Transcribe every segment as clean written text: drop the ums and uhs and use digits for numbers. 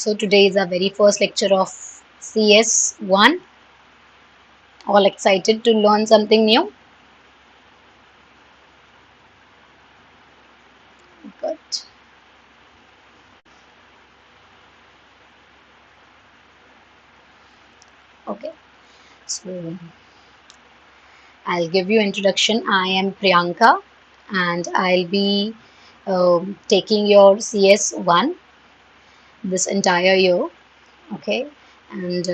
So today is our very first lecture of CS1. All excited to learn something new? Good. Okay. So I'll give you introduction. I am Priyanka and I'll be taking your CS1 this entire year. Okay. And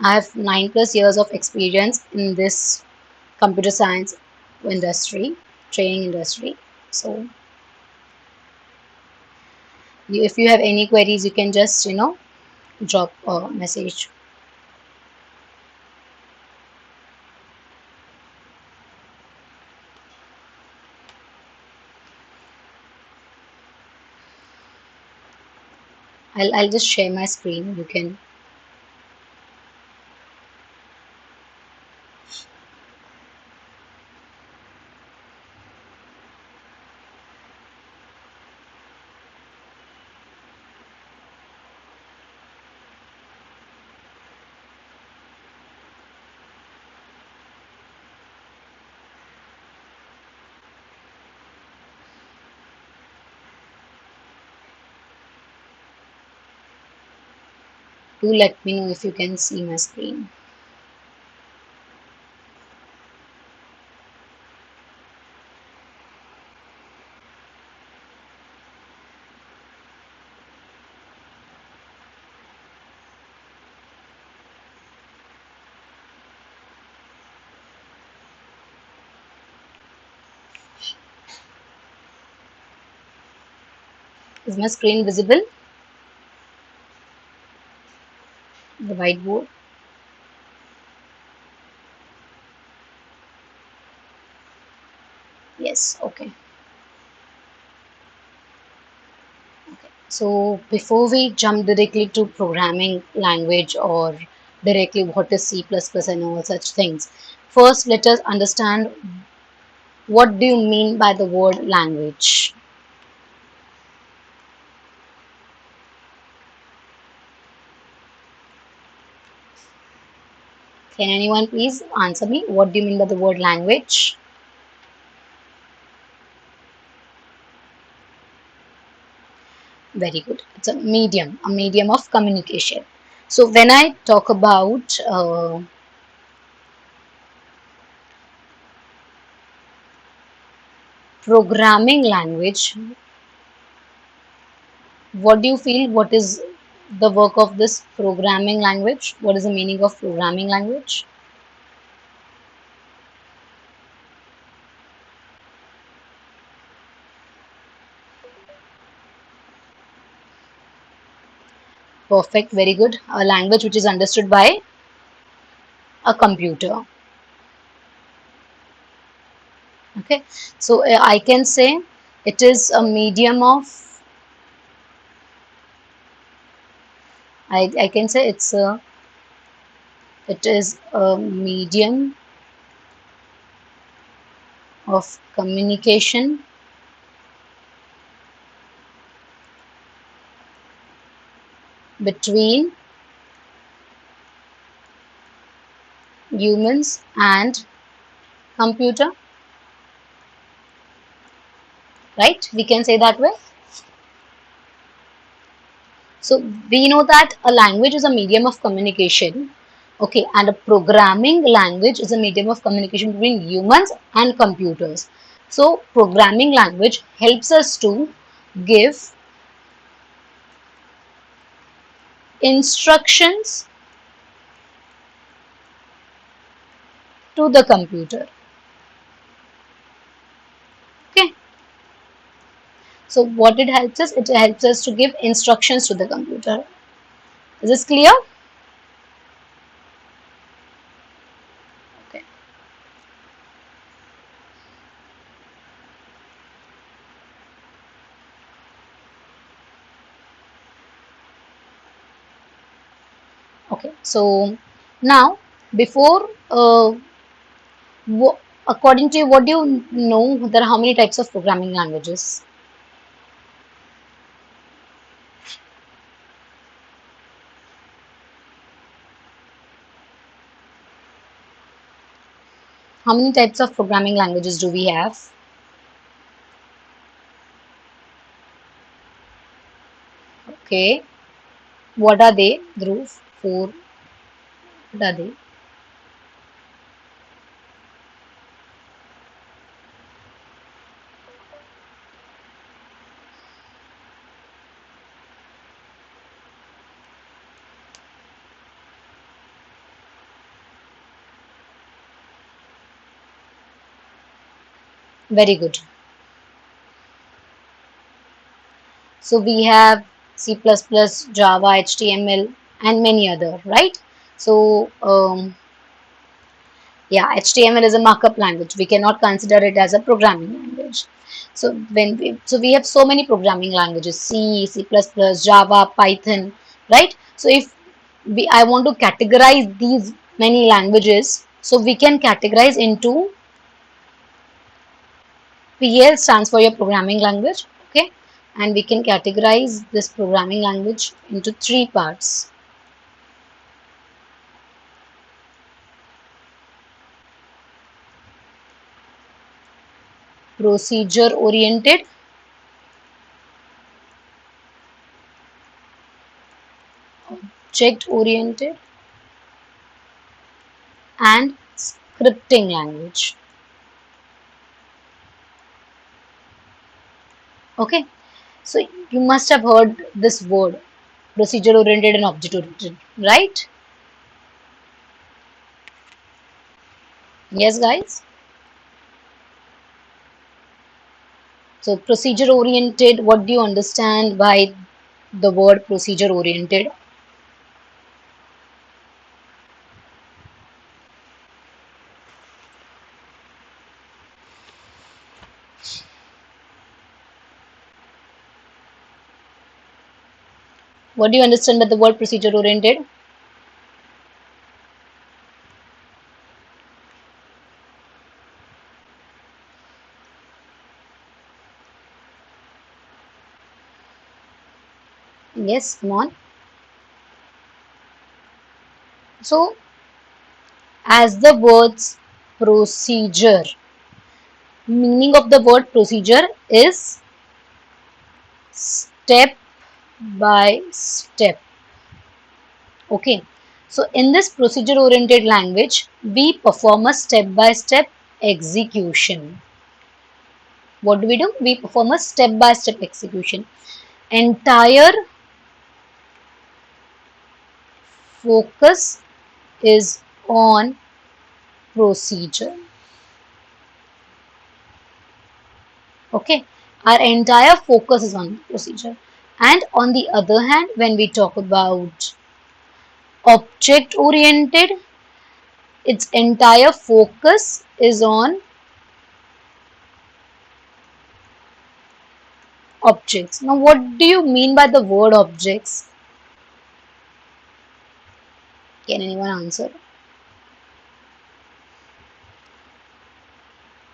I have 9+ years of experience in this computer science industry, training industry. So if you have any queries, you can just drop a message. I'll just share my screen. You can. Do let me know if you can see my screen. Is my screen visible? The whiteboard. Yes. Okay. Okay. So before we jump directly to programming language or directly what is C++ and all such things, first let us understand what do you mean by the word language. Can anyone please answer me? What do you mean by the word language? Very good. It's a medium of communication. So when I talk about programming language, what do you feel? What is the work of this programming language? What is the meaning of programming language? Perfect. Very good. A language which is understood by a computer. Okay. So I can say it is a medium of. I can say it is a medium of communication between humans and computer, right? We can say that way. So we know that a language is a medium of communication, okay, and a programming language is a medium of communication between humans and computers. So programming language helps us to give instructions to the computer. Okay. So what it helps us to give instructions to the computer. Is this clear? Okay. Okay. So now before according to you, what do you know? There are how many types of programming languages? How many types of programming languages do we have? Okay. What are they, Dhruv? Four. What are they? Very good. So we have C++, Java, HTML, and many other, right? So yeah, HTML is a markup language. We cannot consider it as a programming language. So we have so many programming languages: C, C++, Java, Python, right? So if I want to categorize these many languages, so we can categorize into PL stands for your programming language, okay? And we can categorize this programming language into three parts. Procedure oriented, object oriented, and scripting language. Okay, so you must have heard this word, procedure oriented and object oriented, right? Yes, guys. So procedure oriented, what do you understand by the word procedure oriented? What do you understand by the word procedure oriented? Yes, come on. So as the words procedure, meaning of the word procedure is step by step. Okay, so in this procedure oriented language, we perform a step by step execution. What do? We perform a step by step execution. Entire focus is on procedure. Okay, our entire focus is on procedure. And on the other hand, when we talk about object oriented, its entire focus is on objects. Now, what do you mean by the word objects? Can anyone answer?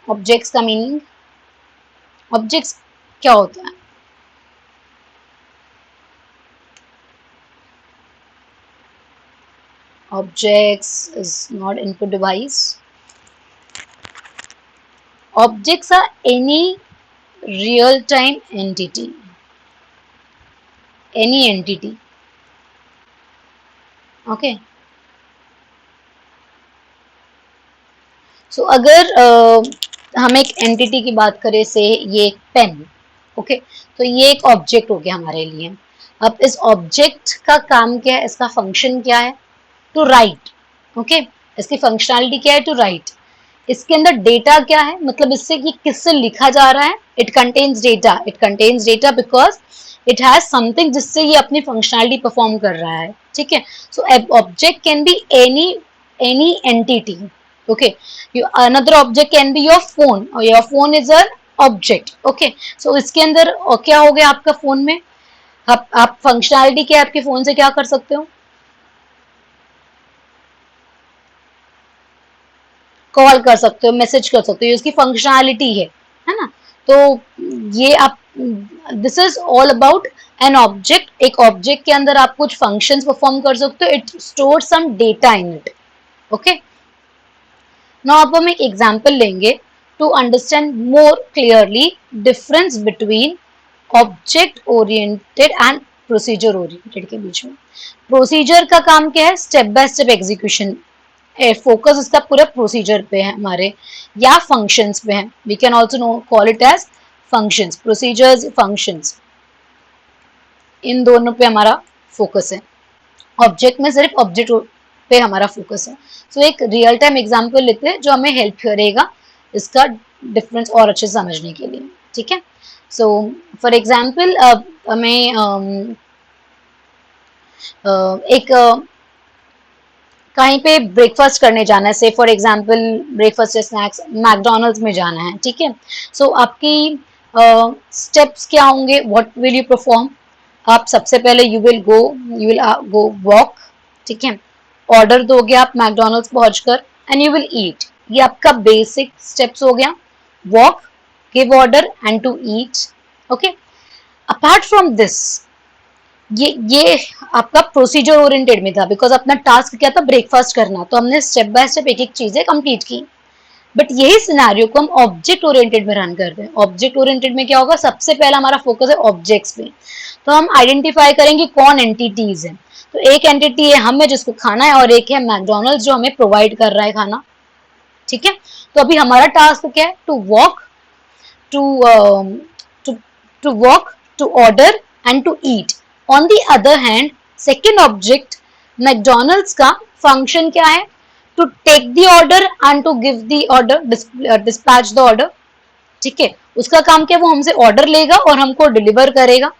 Objects का meaning, objects क्या होता है? Objects is not input device. Objects are any real time entity. Any entity. Okay. So अगर हम एक entity की बात करें, से ये एक पेन, ओके, तो ये एक ऑब्जेक्ट हो गया हमारे लिए. अब इस ऑब्जेक्ट का काम क्या है, इसका फंक्शन क्या है? To write. ओके, इसकी फंक्शनैलिटी क्या है? To write. इसके अंदर डेटा क्या है, मतलब इससे कि किससे लिखा जा रहा है? It contains data. It contains data because it has something जिससे ये अपनी फंक्शनैलिटी परफॉर्म कर रहा है. ठीक है. So object can be any entity. Okay, another object can be your phone, or your phone is an object. Okay, so इसके अंदर क्या हो गया आपका फोन में? आप फंक्शनैलिटी क्या आपके फोन से क्या कर सकते हो? कॉल कर सकते हो, मैसेज कर सकते हो, उसकी फंक्शनैलिटी है ना? तो ये आप, this is all about an object. एक ऑब्जेक्ट के अंदर आप कुछ फंक्शंस परफॉर्म कर सकते हो. It store some data in it. Okay, now अब हम एक एग्जांपल लेंगे to understand more clearly difference between object oriented and procedure oriented के बीच में। प्रोसीजर का काम क्या है? Step by step execution, focus उसका पूरा प्रोसीजर पे है हमारे, या फंक्शंस पे है। We can also know call it as functions, procedures, functions, इन दोनों पे हमारा फोकस है। ऑब्जेक्ट में सिर्फ ऑब्जेक्ट पे हमारा फोकस है। सो एक रियल टाइम एग्जांपल लेते हैं जो हमें हेल्प करेगा इसका डिफरेंस और अच्छे से समझने के लिए, ठीक है। सो फॉर एग्जांपल हमें एक कहीं पे ब्रेकफास्ट करने जाना है, से फॉर एग्जांपल ब्रेकफास्ट या स्नैक्स मैकडोनल्ड्स में जाना है, ठीक है। सो आपकी स्टेप्स क्या होंगे? What will you perform? आप सबसे पहले यू विल गो वॉक, ठीक है। ऑर्डर दोगे आप मैकडोनल्ड्स पहुंचकर, एंड यू विल ईट। ये आपका बेसिक स्टेप्स हो गया, walk, give order and to eat, okay. Apart from this, ये आपका प्रोसीजर ओरिएंटेड में था, बिकॉज अपना टास्क क्या था? ब्रेकफास्ट करना, तो हमने स्टेप बाय स्टेप एक एक चीजें कंप्लीट की। बट यही सिनेरियो को हम ऑब्जेक्ट ओरिएंटेड में रन करते हैं। ऑब्जेक्ट ओरिएंटेड में क्या होगा? सबसे पहला हमारा फोकस है ऑब्जेक्ट्स पे, तो हम आइडेंटिफाई करेंगे कौन एंटिटीज है। तो एक एंटिटी है हमें जिसको खाना है, और एक है मैकडोनल्ड्स जो हमें प्रोवाइड कर रहा है खाना, ठीक है। तो अभी हमारा टास्क क्या है? To walk, to to to walk, to order and to eat. On the other hand second object McDonald's का फंक्शन क्या है? To take the order and to give the order, dispatch the order, ठीक है। उसका काम क्या? वो हमसे ऑर्डर लेगा और हमको डिलीवर करेगा,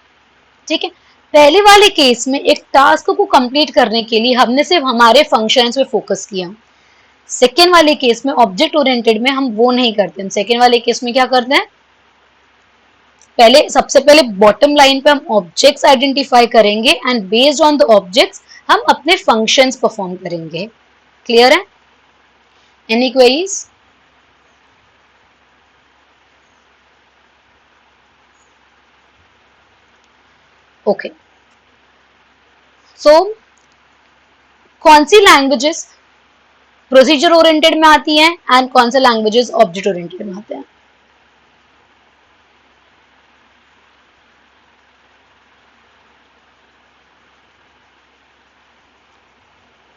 ठीक है। पहले वाले केस में एक टास्क को कंप्लीट करने के लिए हमने सिर्फ हमारे फंक्शंस पे फोकस किया। सेकेंड वाले केस में ऑब्जेक्ट ओरिएंटेड में हम वो नहीं करते। हम सेकेंड वाले केस में क्या करते हैं? पहले सबसे पहले बॉटम लाइन पे हम ऑब्जेक्ट्स आइडेंटिफाई करेंगे, and based on the objects हम अपने फंक्शंस परफॉर्म करेंगे। क्लियर है? Any queries? ओके। सो कौन सी लैंग्वेजेस प्रोसीजर ओरिएंटेड में आती हैं एंड कौन से लैंग्वेजेस ऑब्जेक्ट ओरिएंटेड में आते हैं?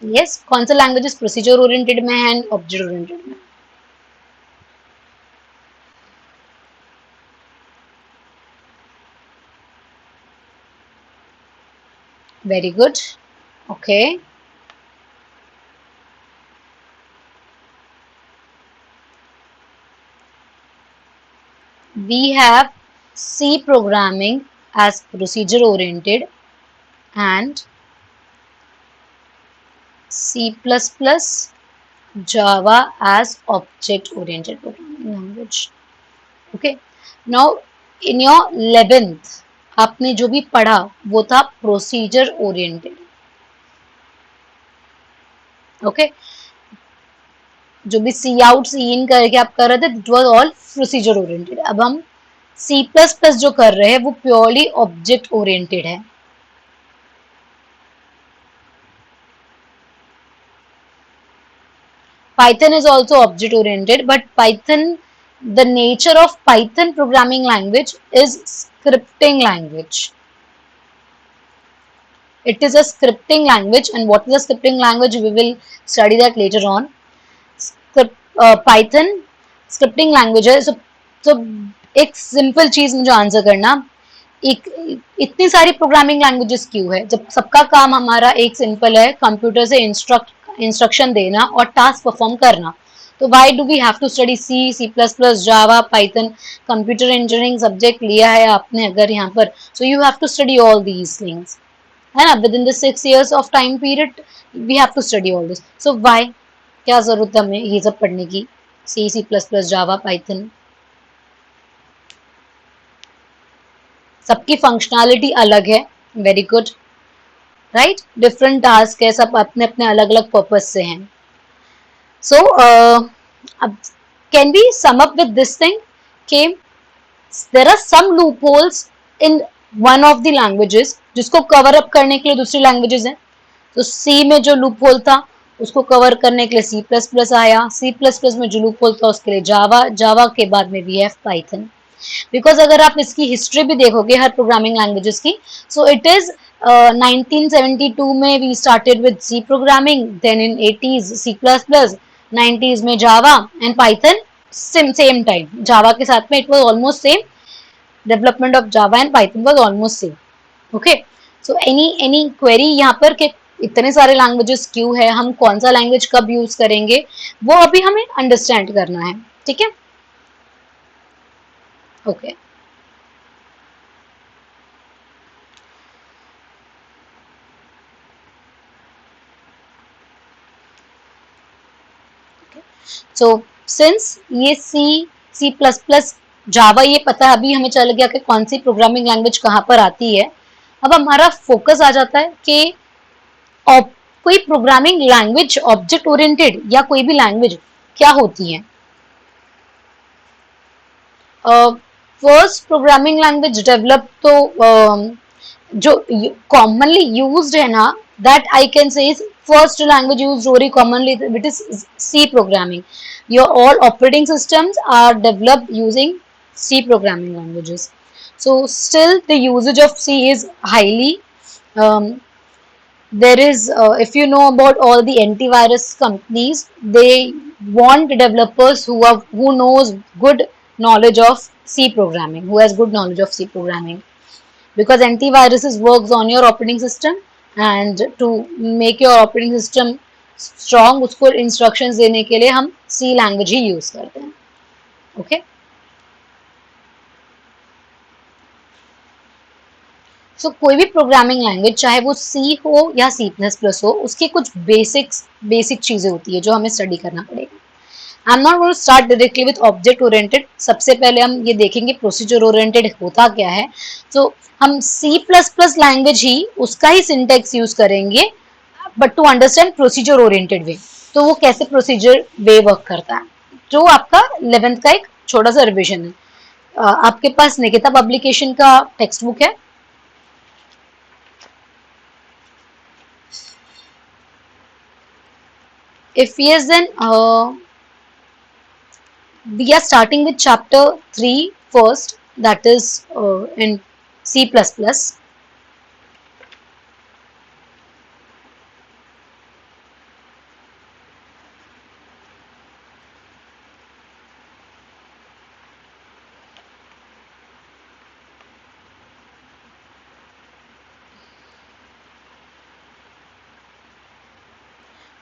यस, कौन सा लैंग्वेजेस प्रोसीजर ओरिएंटेड में है एंड ऑब्जेक्ट ओरिएंटेड में? Very good, okay. We have C programming as procedure oriented and C++, Java as object oriented programming language. Okay. Now in your 11th आपने जो भी पढ़ा वो था प्रोसीजर ओरिएंटेड, ओके। जो भी सी आउट सी इन करके आप कर रहे थे it was all procedure oriented. अब हम C++ जो कर रहे हैं वो प्योरली ऑब्जेक्ट ओरिएंटेड है। Python is also object oriented, but Python, the nature of Python programming language is scripting language. It is a scripting language, and what is a scripting language? We will study that later on. Python scripting language है। so एक simple चीज मुझे answer करना, एक इतनी सारी programming languages क्यों है जब सबका काम हमारा एक सिंपल है, कंप्यूटर से इंस्ट्रक्शन देना और टास्क परफॉर्म करना। तो why do we have to study C++, Java, Python? Computer engineering subject लिया है आपने अगर यहाँ पर, so you have to study all these things, है ना। Within the 6 years of time period we have to study all this. So why, क्या जरूरत है हमें ये सब पढ़ने की? C++, जावा, पाइथन, सबकी फंक्शनैलिटी अलग है। Very good, right. Different task है, सब अपने अपने अलग अलग पर्पज से हैं। सो अब can be sum up with this thing कि there are some loopholes in one of the languages जिसको कवर अप करने के लिए दूसरी लैंग्वेजेस हैं। तो सी में जो लूप होल था उसको कवर करने के लिए सी प्लस प्लस आया, सी प्लस प्लस में जो लूप होल था उसके लिए जावा, जावा के बाद में वी हैव पाइथन। बिकॉज अगर आप इसकी हिस्ट्री भी देखोगे हर प्रोग्रामिंग लैंग्वेजेस की, सो इट इज 1972 में we started with C programming, then in 80s C plus plus, 90s में Java and Python same time, Java के साथ में it was almost same, development of Java and Python was almost same. Okay, so any query यहाँ पर कि इतने सारे languages क्यों है, हम कौन सा लैंग्वेज कब यूज करेंगे, वो अभी हमें अंडरस्टैंड करना है। ठीक है, ओके। सो सिंस ये सी प्लस प्लस जावा ये पता है, अभी हमें चल गया कि कौन सी प्रोग्रामिंग लैंग्वेज कहाँ पर आती है। अब हमारा फोकस आ जाता है कि कोई प्रोग्रामिंग लैंग्वेज ऑब्जेक्ट ओरिएंटेड या कोई भी लैंग्वेज क्या होती है। फर्स्ट प्रोग्रामिंग लैंग्वेज डेवलप तो जो कॉमनली यूज्ड है ना, that I can say is first language used very commonly, it is C programming. Your all operating systems are developed using C programming languages. So still the usage of C is highly, um, there is if you know about all the antivirus companies, they want developers who knows good knowledge of C programming, who has good knowledge of C programming, because antiviruses works on your operating system, and to make your operating system strong उसको instructions देने के लिए हम C language ही use करते हैं। Okay, सो कोई भी programming language चाहे वो C हो या C प्लस प्लस हो, उसकी कुछ बेसिक चीजें होती है जो हमें स्टडी करना पड़ेगा। I am not going to start directly with object oriented, सबसे पहले हम ये देखेंगे प्रोसीजर ओरिएंटेड होता क्या है। तो हम C प्लस प्लस लैंग्वेज ही उसका ही सिंटेक्स यूज करेंगे, but to understand procedure oriented way. तो वो कैसे प्रोसीजर वे वर्क करता है, जो आपका 11th का एक छोटा सा रिविजन है। आपके पास निकिता पब्लिकेशन का टेक्स्ट बुक है? If yes, then we are starting with chapter 3 first, that is in C++.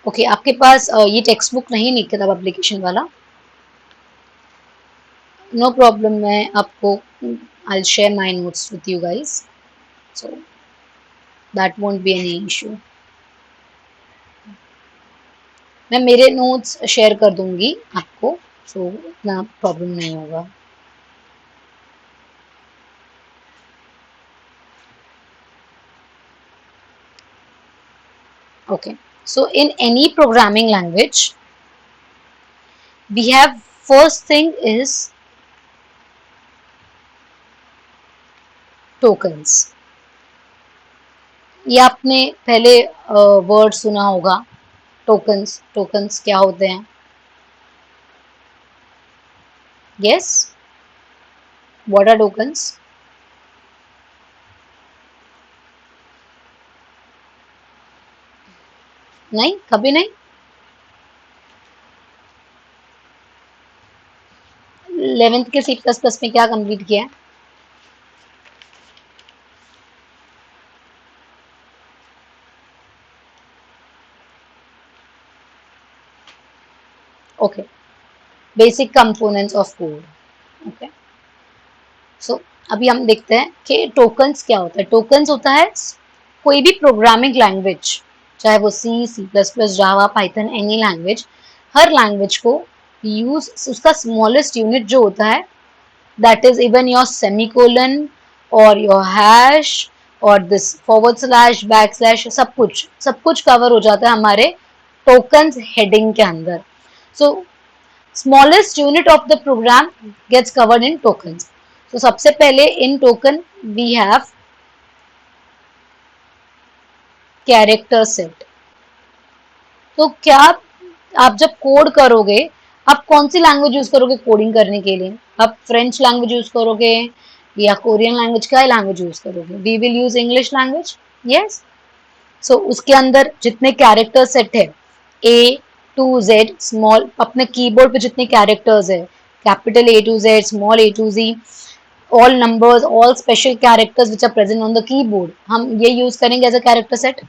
Okay, आपके पास ये टेक्स्ट बुक नहीं निकिता पब्लिकेशन वाला? नो प्रॉब्लम, मैं आपको I share my notes with you guys, so that won't be any issue. मैं मेरे notes share कर दूंगी आपको, सो इतना प्रॉब्लम नहीं होगा। Okay, so in any programming language, we have first thing is tokens. ये आपने पहले वर्ड सुना होगा, टोकन्स। टोकन्स क्या होते हैं? Yes, what are tokens? नहीं, कभी नहीं। 11th के C++ में क्या कंप्लीट किया है? Okay, basic components of code. Okay, so अभी हम देखते हैं कि टोकन्स क्या होता है। टोकन्स होता है कोई भी प्रोग्रामिंग लैंग्वेज, चाहे वो C प्लस प्लस, जावा, पाइथन, एनी लैंग्वेज, हर लैंग्वेज को यूज, उसका स्मॉलेस्ट यूनिट जो होता है, that is even your semicolon और योर हैश और this forward slash, back slash, सब कुछ कवर हो जाता है हमारे टोकन्स हेडिंग के अंदर। सो smallest unit of the program gets covered in tokens. So सबसे पहले in token we have character set. तो क्या आप जब कोड करोगे, आप कौन सी लैंग्वेज यूज करोगे कोडिंग करने के लिए? आप फ्रेंच लैंग्वेज यूज करोगे या कोरियन लैंग्वेज? क्या लैंग्वेज यूज करोगे? We will use English language, yes. So उसके अंदर जितने कैरेक्टर सेट है, ए टू जेड स्मॉल, अपने कीबोर्ड पे जितने कैरेक्टर्स है, capital A to Z, small A to Z, all numbers, all special characters which are present on the keyboard, हम ये यूज करेंगे as a character set.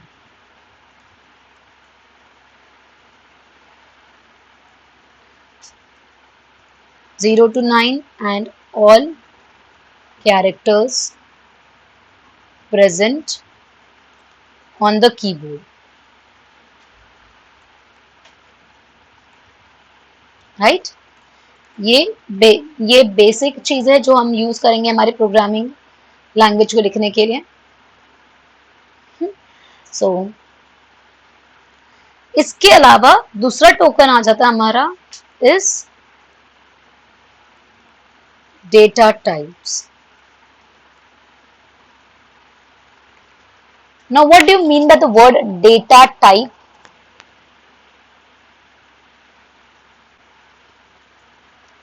0 to 9 and all characters present on the keyboard, right? ये ये basic चीज है जो हम use करेंगे हमारे प्रोग्रामिंग लैंग्वेज को लिखने के लिए। सो इसके अलावा दूसरा टोकन आ जाता है हमारा इस data types. Now what do you mean by the word data type?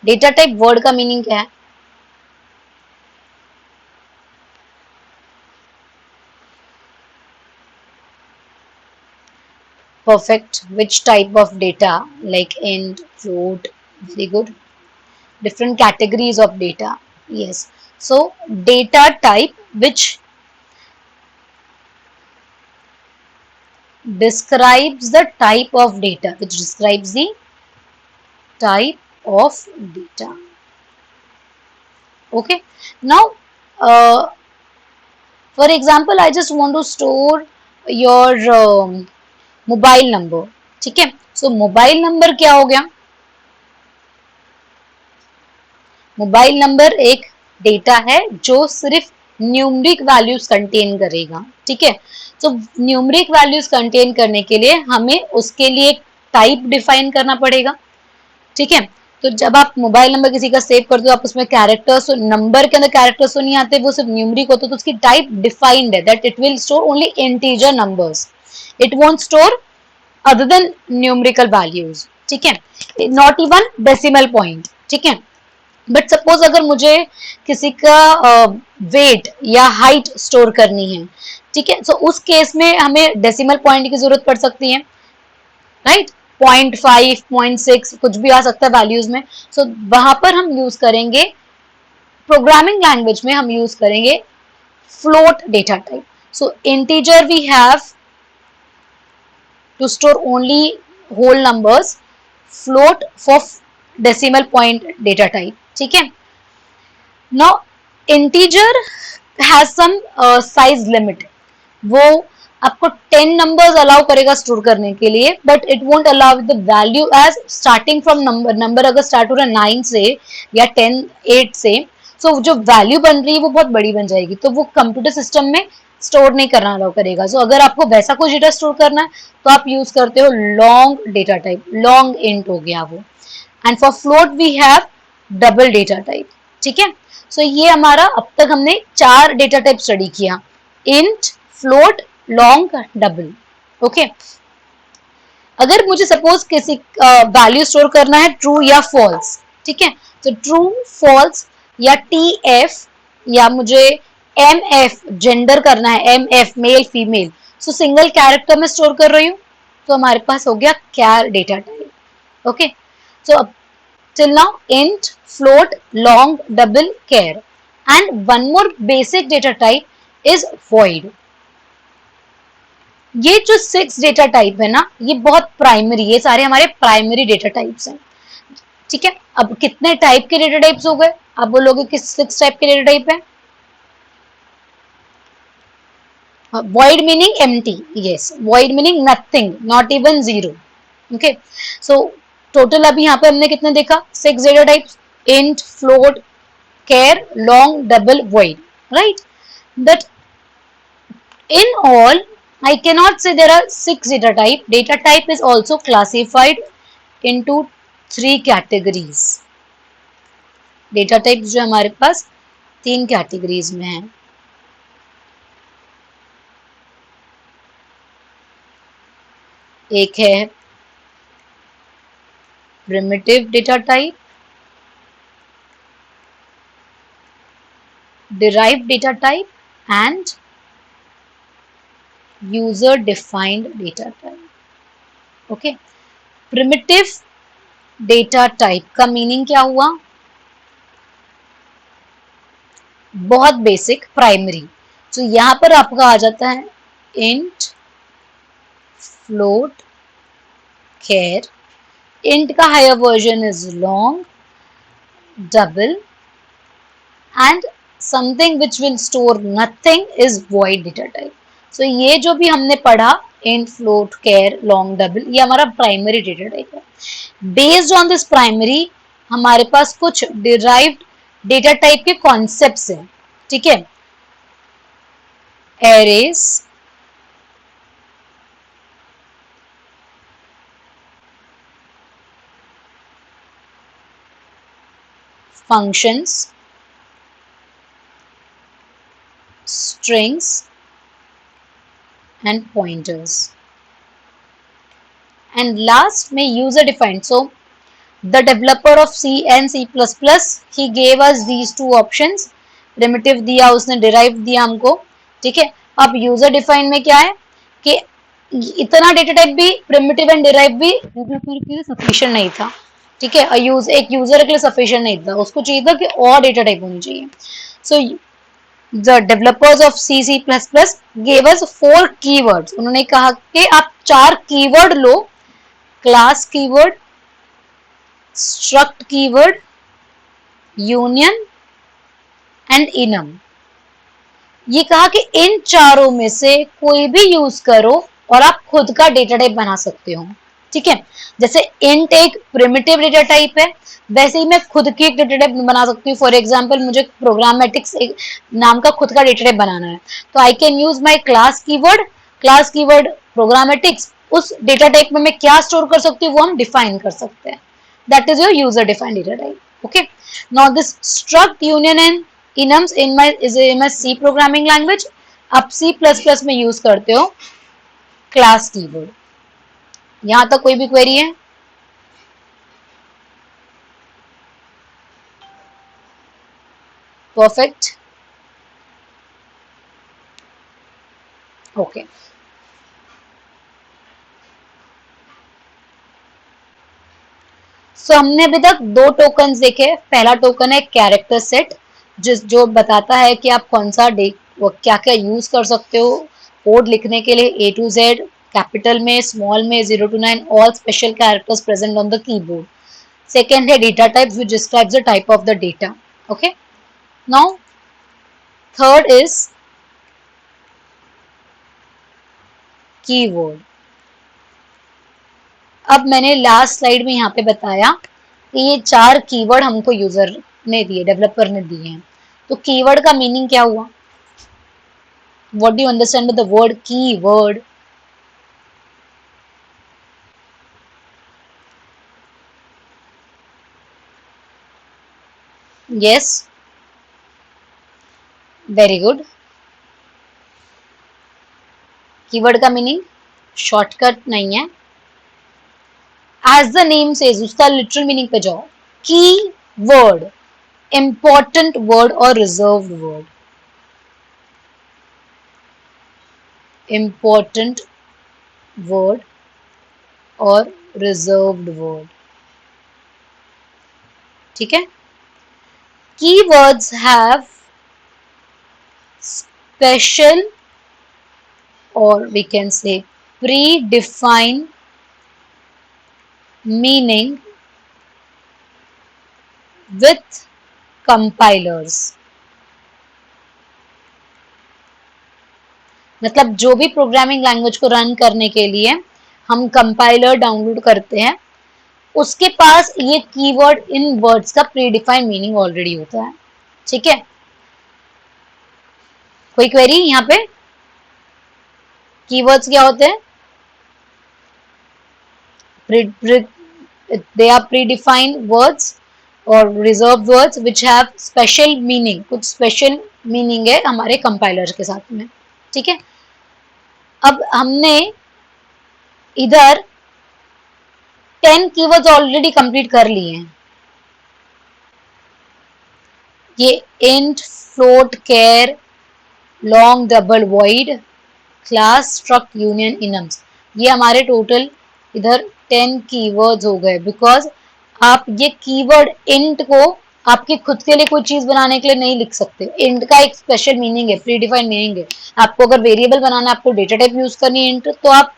Data type word का मीनिंग क्या है? Perfect. Which type of data? Like int, float? Very good. Different categories of data. Yes. So data type which describes the type of data, which describes the type of data. Okay. Now, for example, I just want to store your mobile number, ठीक है। सो mobile number क्या हो गया? Mobile number एक data है जो सिर्फ numeric values contain करेगा, ठीक है। तो न्यूमरिक वैल्यूज कंटेन करने के लिए हमें उसके लिए टाइप डिफाइन करना पड़ेगा, ठीक है। तो जब आप मोबाइल नंबर किसी का सेव करते हो, आप उसमें कैरेक्टर्स, नंबर के अंदर कैरेक्टर्स तो नहीं आते, वो सिर्फ न्यूमरिक होते, तो उसकी टाइप डिफाइंड है that it will store only integer numbers, it won't store other than numerical values, ठीक है, नॉट इवन डेसिमल पॉइंट, ठीक है। बट सपोज अगर मुझे किसी का वेट या हाइट स्टोर करनी है, ठीक है, तो उस केस में हमें डेसिमल पॉइंट की जरूरत पड़ सकती है, राइट। 0.5, 0.6 कुछ भी आ सकता है वैल्यूज में। सो वहां पर हम यूज करेंगे, प्रोग्रामिंग लैंग्वेज में हम यूज करेंगे float data type. So integer we have to store only whole numbers, float for decimal point data type, ठीक है। now integer has some size limit, वो आपको 10 नंबर्स अलाउ करेगा स्टोर करने के लिए, but it won't allow the value as starting from number अगर start हो रहा है 9 से या 10 8 से, सो जो वैल्यू बन रही है वो बहुत बड़ी बन जाएगी, तो वो कंप्यूटर सिस्टम में स्टोर नहीं करना अलाउ करेगा। सो अगर आपको वैसा कुछ डेटा स्टोर करना है तो आप यूज करते हो long data type, long int हो गया वो। And for float we have double data type, ठीक है। सो ये हमारा अब तक हमने 4 डेटा टाइप स्टडी किया, int, float, long, double, okay. अगर मुझे सपोज किसी वैल्यू स्टोर करना है ट्रू या फॉल्स, ठीक है, तो ट्रू, फॉल्स या टी एफ, या मुझे एम एफ जेंडर करना है, M F male female, so single character में स्टोर कर रही हूँ, तो हमारे पास हो गया char data type, okay. So अब till now int, float, long, double, char, and one more basic data type is void। ये जो 6 डेटा टाइप है ना, ये बहुत प्राइमरी, ये सारे हमारे प्राइमरी डेटा टाइप्स हैं, ठीक है। अब कितने टाइप के डेटा टाइप्स हो गए? आप बोलोगे कि 6 टाइप के डेटा टाइप है। void meaning empty, yes, void meaning nothing, not even zero, okay। so total अभी यहाँ पे हमने कितने देखा? 6 data types, int, float, char, long, double, void, right? That in all, I cannot say there are 6 data type. Data type is also classified into 3 categories. Data types जो हमारे पास 3 categories में है। एक है primitive data type, derived data type and user defined data type. Okay, primitive data type का meaning क्या हुआ? बहुत बेसिक, प्राइमरी। तो यहां पर आपका आ जाता है इंट, फ्लोट, कैर। इंट का higher version is long, double and something which will store nothing is void data type. So ये जो भी हमने पढ़ा int, float, char, long, double, ये हमारा प्राइमरी डेटा टाइप है। बेस्ड ऑन दिस प्राइमरी हमारे पास कुछ डिराइव्ड डेटा टाइप के कॉन्सेप्ट्स हैं, ठीक है। Arrays, functions, strings and pointers, and last में user defined. So the developer of C and C++ he gave us these two options. primitive दिया उसने, derived दिया हमको, ठीक है। अब user defined में क्या है कि इतना डेटा टाइप भी, primitive and derived भी डेवलपर के लिए सफिशिएंट नहीं था, ठीक है। एक यूजर के लिए सफिशिएंट नहीं था, उसको चाहिए था कि और डेटा टाइप होनी चाहिए। सो the developers of C, C++ gave us 4 keywords. उन्होंने कहा कि आप 4 keyword low, class keyword, struct keyword, union and enum. ये कहा कि इन चारों में से कोई भी यूज करो और आप खुद का डेटा टाइप बना सकते हो, ठीक है। जैसे इंट एक प्रिमिटिव डेटा टाइप है, वैसे ही मैं खुद की एक डेटा टाइप बना सकती हूँ। फॉर एग्जाम्पल मुझे प्रोग्रामेटिक्स एक नाम का खुद का डेटा टाइप बनाना है, तो I can use my class keyword programmatics. उस डेटा टाइप में मैं क्या स्टोर कर सकती हूँ वो हम डिफाइन कर सकते हैं। That is your user defined data type. Okay, now this struct, union and enums in my C programming language, आप C++ में यूज करते हो क्लास कीवर्ड। यहां तक कोई भी क्वेरी है? Perfect, okay. सो हमने अभी तक दो टोकन देखे। पहला टोकन है कैरेक्टर सेट, जो बताता है कि आप कौन सा क्या क्या यूज कर सकते हो कोड लिखने के लिए, A to Z, कैपिटल में, स्मॉल में, 0 to 9, all special characters present on the keyboard. Second है data types which describes the type of the data. Okay, now third is keyword. अब मैंने लास्ट स्लाइड में यहाँ पे बताया कि ये 4 कीवर्ड हमको यूजर ने दिए, डेवलपर ने दिए हैं। तो कीवर्ड का मीनिंग क्या हुआ? What do you understand with the word keyword? Yes, very good. Keyword का मीनिंग शॉर्टकट नहीं है, एज द नेम सेज, उसका लिटरल मीनिंग पे जाओ। की वर्ड, इंपॉर्टेंट वर्ड और रिजर्व्ड वर्ड। इंपॉर्टेंट वर्ड और रिजर्व्ड वर्ड, ठीक है। Keywords have special, or we can say predefined meaning with compilers. मतलब जो भी प्रोग्रामिंग लैंग्वेज को रन करने के लिए हम कंपाइलर डाउनलोड करते हैं, उसके पास ये कीवर्ड इन वर्ड्स का प्रीडिफाइंड मीनिंग ऑलरेडी होता है, ठीक है। कोई क्वेरी यहाँ पे? कीवर्ड्स क्या होते हैं? they are predefined words और reserved words which have special meaning, कुछ special meaning है हमारे कंपाइलर के साथ में, ठीक है। अब हमने इधर 10 कीवर्ड्स ऑलरेडी कंप्लीट कर लिए हैं। ये int, float, char, long, double, void, class, struct, union, enums, ये हमारे टोटल इधर 10 कीवर्ड्स हो गए। बिकॉज आप ये कीवर्ड इंट को आपके खुद के लिए कोई चीज बनाने के लिए नहीं लिख सकते। इंट का एक स्पेशल मीनिंग है, प्री डिफाइंड मीनिंग है। आपको अगर वेरिएबल बनाना है, आपको डेटा टाइप यूज करनी है इंट, तो आप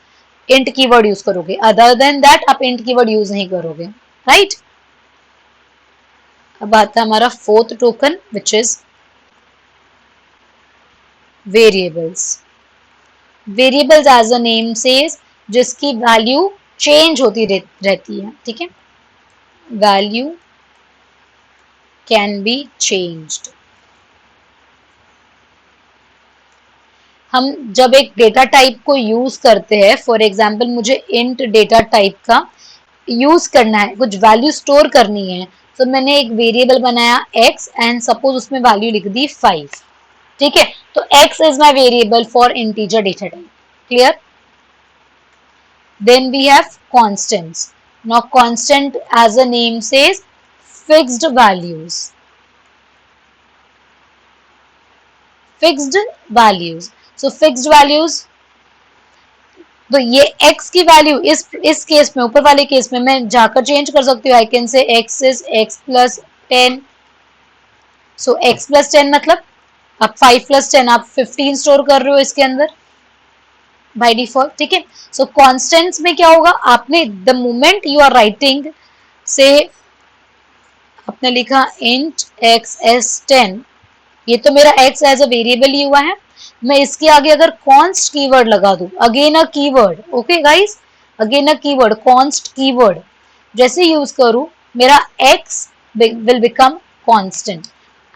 इंट कीवर्ड यूज करोगे। अदर देन दैट आप इंट कीवर्ड यूज नहीं करोगे, राइट। अब आता है हमारा fourth token which is variables. Variables as a name says, जिसकी वैल्यू चेंज होती रहती है, ठीक है। Value can be changed. हम जब एक डेटा टाइप को यूज करते हैं, फॉर एग्जाम्पल मुझे इंट डेटा टाइप का यूज करना है, कुछ वैल्यू स्टोर करनी है, तो मैंने एक वेरिएबल बनाया x एंड सपोज उसमें वैल्यू लिख दी 5, ठीक है। तो x is my variable for integer data type, clear. Then we have constants. Now constant as a name says fixed values. Fixed values. So fixed values, तो ये x की value इस case में, ऊपर वाले केस में मैं जाकर चेंज कर सकती हूँ। I can say x is x plus 10। So x plus 10 मतलब आप 5 प्लस 10 आप 15 स्टोर कर रहे हो इसके अंदर बाय डिफॉल्ट, ठीक है। सो कॉन्स्टेंट्स में क्या होगा, आपने the moment you are writing से आपने लिखा int x s 10, ये तो मेरा x एज अ वेरिएबल ही हुआ है। मैं इसके आगे अगर कॉन्स्ट कीवर्ड लगा दूं, again a keyword, okay guys, again a keyword, const keyword जैसे यूज करूं, मेरा x will become constant.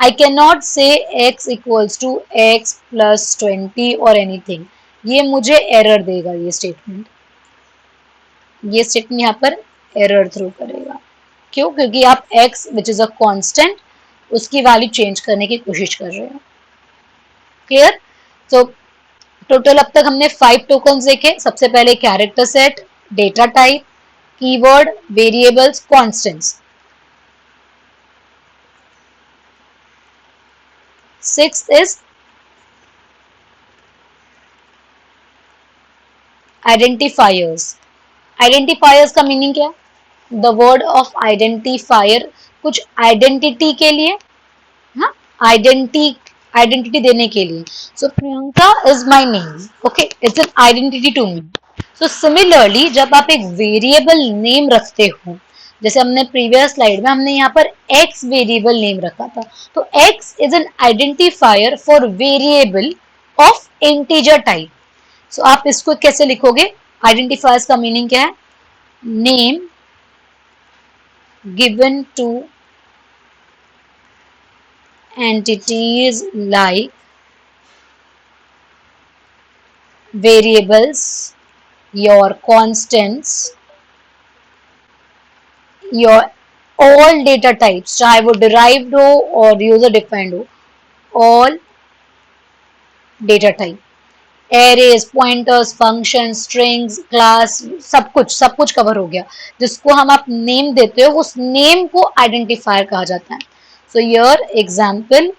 I can not say x equals to x plus 20 और एनीथिंग, ये मुझे एरर देगा। ये स्टेटमेंट यहाँ पर एरर थ्रो करेगा। क्यों? क्योंकि आप x which is a constant उसकी वैल्यू चेंज करने की कोशिश कर रहे हो, क्लियर। तो टोटल अब तक हमने 5 टोकन देखे। सबसे पहले character set, data type, keyword, variables, constants. 6 is identifiers. Identifiers का मीनिंग क्या है? द वर्ड ऑफ आइडेंटिफायर, कुछ आइडेंटिटी के लिए, हाँ, आइडेंटिटी देने के लिए। So Priyanka is my name, okay, it's an identity to me. So similarly जब आप एक वेरिएबल नेम रखते हो, जैसे हमने प्रीवियस स्लाइड में हमने यहाँ पर x वेरिएबल नेम रखा था, तो x is an identifier for variable of integer type. So आप इसको कैसे लिखोगे? आइडेंटिफायर्स का मीनिंग क्या है? Name given to entities like variables, your constants, your all data types, चाहे वो derived हो और user defined हो, all data type, arrays, pointers, functions, strings, class, सब कुछ कवर हो गया। जिसको हम आप नेम देते हो उस नेम को आइडेंटिफायर कहा जाता है। So your example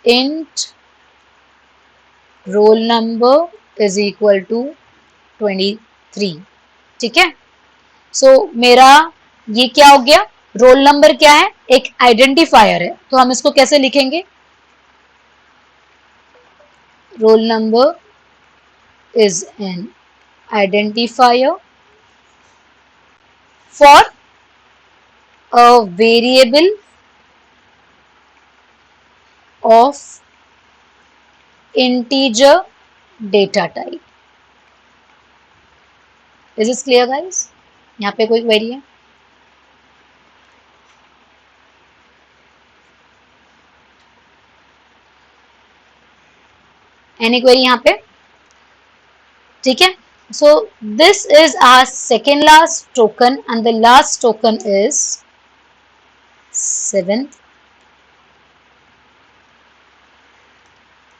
int roll number is equal to 23, ठीक है। सो मेरा ये क्या हो गया? रोल नंबर क्या है? एक आइडेंटिफायर है, तो हम इसको कैसे लिखेंगे? Roll number is an identifier for a variable of integer data type. Is is clear guys? यहाँ पे कोई क्वेरी है? एनी क्वेरी यहाँ पे? ठीक है। So this is our second last token and the last token is 7th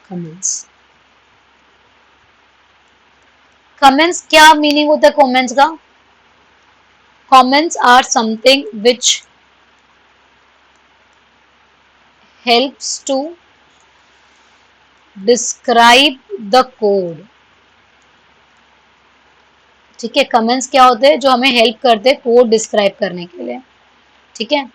comments. Comments क्या meaning होता है कमेंट्स का? Comments are something which helps to describe the code. ठीक है, कमेंट्स क्या होते हैं, जो हमें हेल्प करते हैं कोड डिस्क्राइब करने के लिए. ठीक है.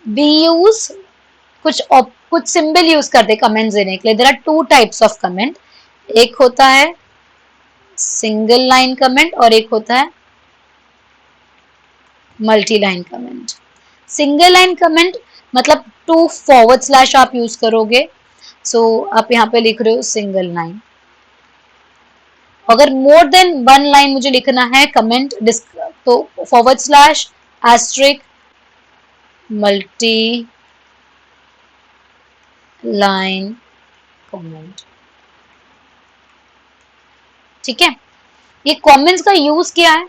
वी यूज कुछ सिंबल यूज करते हैं कमेंट्स देने के लिए. There are two types of comment. एक होता है सिंगल लाइन कमेंट और एक होता है multi line comment. Single line comment मतलब टू फॉरवर्ड स्लैश आप यूज करोगे. सो आप यहाँ पे लिख रहे हो सिंगल लाइन. अगर मोर देन वन लाइन मुझे लिखना है कमेंट तो forward slash asterisk multi line comment. ठीक है. ये कमेंट्स का यूज क्या है,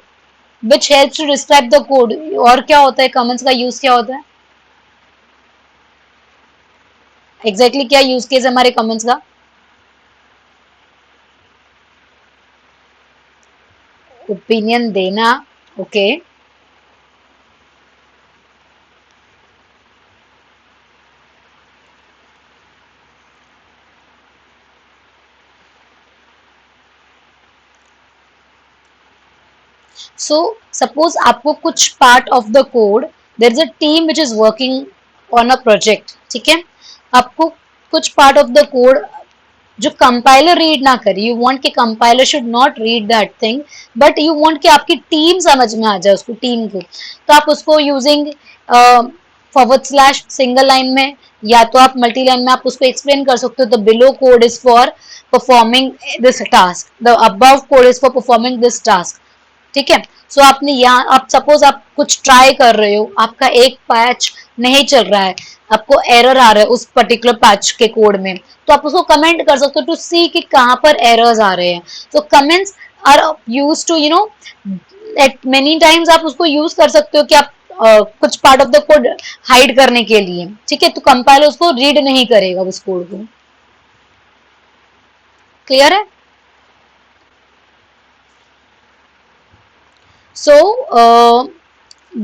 which helps to describe the code. और क्या होता है कमेंट्स का यूज, क्या होता है एग्जैक्टली क्या यूज केस हमारे कमेंट्स का. ओपिनियन देना. ओके. सो सपोज आपको कुछ part of the code, there is a team which is working on a project. ठीक है. आपको कुछ पार्ट ऑफ द कोड जो कंपाइलर रीड ना करे, यू वांट कि compiler should not read that thing, but you want कि आपकी टीम समझ में आ जाए उसको, टीम को. तो आप उसको using forward slash single line में या तो आप मल्टी लाइन में आप उसको एक्सप्लेन कर सकते हो. The below code is for performing this task, the above code is for performing this task. ठीक है. सो आपने यहाँ, आप सपोज आप कुछ ट्राई कर रहे हो, आपका एक पैच नहीं चल रहा है, आपको एरर आ रहा है उस पर्टिकुलर पैच के कोड में, तो आप उसको कमेंट कर सकते हो टू सी कि कहाँ पर एरर्स आ रहे हैं. तो comments are use to at many times आप उसको यूज कर सकते हो कि आप कुछ part of the code hide करने के लिए. ठीक है. तो कंपाइलर उसको रीड नहीं करेगा उस कोड को. क्लियर है. सो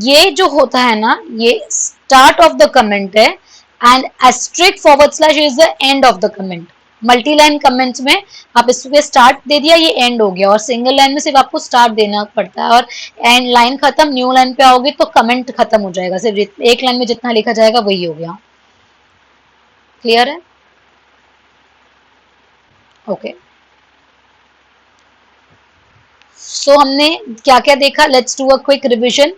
ये जो होता है ना, ये स्टार्ट ऑफ द कमेंट है and asterisk forward slash is the end of the comment. Multi line comments में आप इसके स्टार्ट दे दिया, ये एंड हो गया. और सिंगल लाइन में सिर्फ आपको स्टार्ट देना पड़ता है और एंड लाइन खत्म, न्यू लाइन पे आओगे तो कमेंट खत्म हो जाएगा. सिर्फ एक लाइन में जितना लिखा जाएगा वही हो गया. क्लियर है. ओके. सो हमने क्या क्या देखा, let's do a quick revision.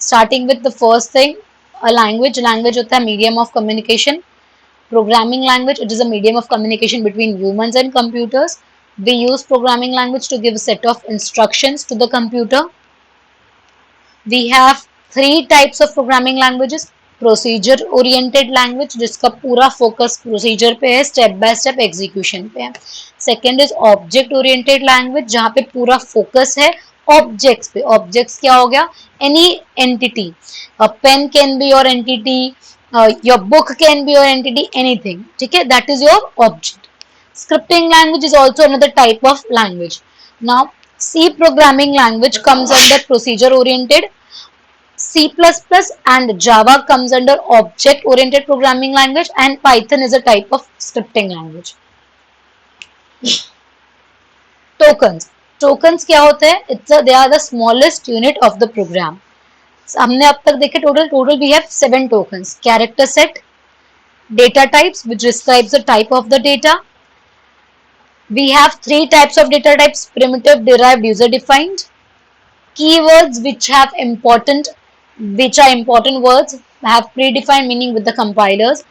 Starting with the first thing, a language. Language होता है medium of communication. Programming language, it is a medium of communication between humans and computers. We use programming language to give a set of instructions to the computer. We have three types of programming languages. Procedure oriented language, जिसका पूरा focus procedure पे है, step by step execution पे है. Second is object oriented language, जहाँ पे पूरा focus है ऑब्जेक्ट्स पे. ऑब्जेक्ट्स क्या हो गया, any entity. Pen can be your entity, your book can be your entity, anything. ठीक है, that is your object. Scripting language is also another type of language. Now, C programming language comes under procedure oriented. C++ and Java comes under object oriented programming language, and Python is a type of scripting language. Tokens. Tokens क्या होते हैं? They are the smallest unit of the program. हमने अब तक देखे total we have 7 tokens. Character set, data types which describes the type of the data. We have 3 types of data types: primitive, derived, user defined. Keywords which are important words have predefined meaning with the compilers.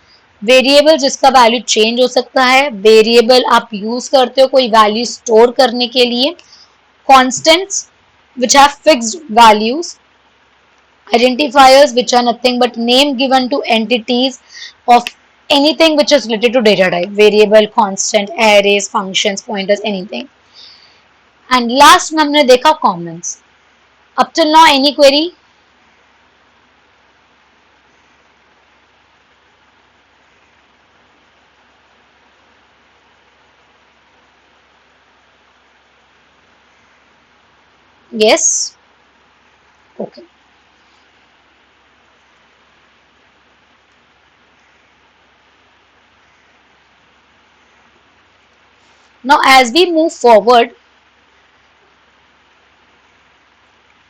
Variable जिसका value change हो सकता है. Variable आप use करते हो कोई value store करने के लिए. Constants which have fixed values. Identifiers which are nothing but name given to entities of anything which is related to data type. Variable, constant, arrays, functions, pointers, anything. And last में हमने देखा Commons. Up till now any query? Yes. Okay. Now, as we move forward,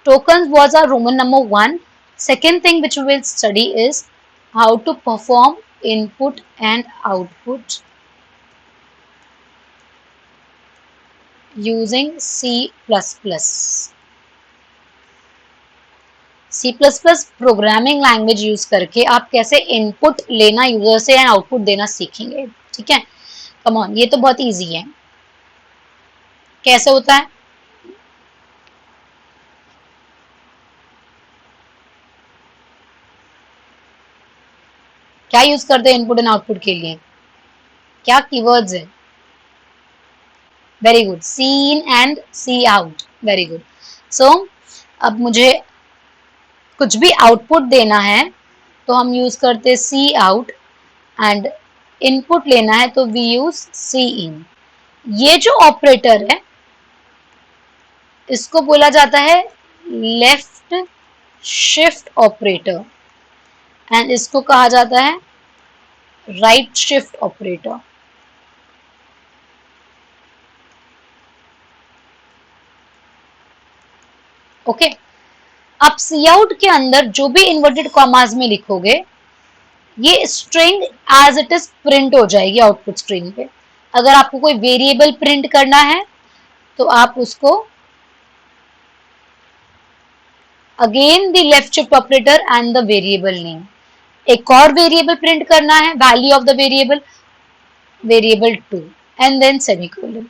tokens was our Roman number one. Second thing which we will study is how to perform input and output using C++. C++ programming language use करके आप कैसे input लेना user से and output देना सीखेंगे. ठीक है, come on, ये तो बहुत इजी है. कैसे होता है? क्या यूज करते हैं इनपुट एंड आउटपुट के लिए? क्या कीवर्ड्स है? Very good, C in and C out. Very good. So अब मुझे कुछ भी आउटपुट देना है तो हम यूज करते हैं सी आउट, एंड इनपुट लेना है तो वी यूज सी इन. ये जो ऑपरेटर है इसको बोला जाता है लेफ्ट शिफ्ट ऑपरेटर, एंड इसको कहा जाता है राइट शिफ्ट ऑपरेटर. ओके. आप सी आउट के अंदर जो भी इन्वर्टेड कॉमास में लिखोगे ये string as it is print हो जाएगी आउटपुट स्क्रीन पे. अगर आपको कोई वेरिएबल प्रिंट करना है तो आप उसको again the left shift operator and the variable name. एक और वेरिएबल प्रिंट करना है, value of the variable, variable 2 and then semicolon.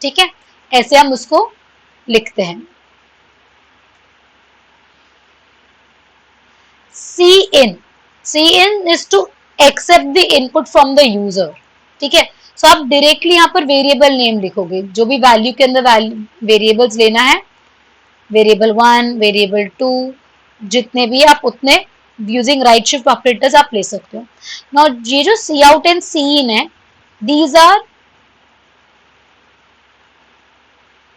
ठीक है, ऐसे हम उसको लिखते हैं. Cin, Cin is to accept the input from the user. ठीक है, सो आप डायरेक्टली यहाँ पर वेरिएबल नेम लिखोगे, जो भी वैल्यू के अंदर वेरिएबल्स लेना है, वेरिएबल 1, वेरिएबल 2, जितने भी आप उतने यूजिंग राइट शिफ्ट ऑपरेटर्स आप ले सकते हो. नाउ ये जो सी आउट एंड सी इन है, these are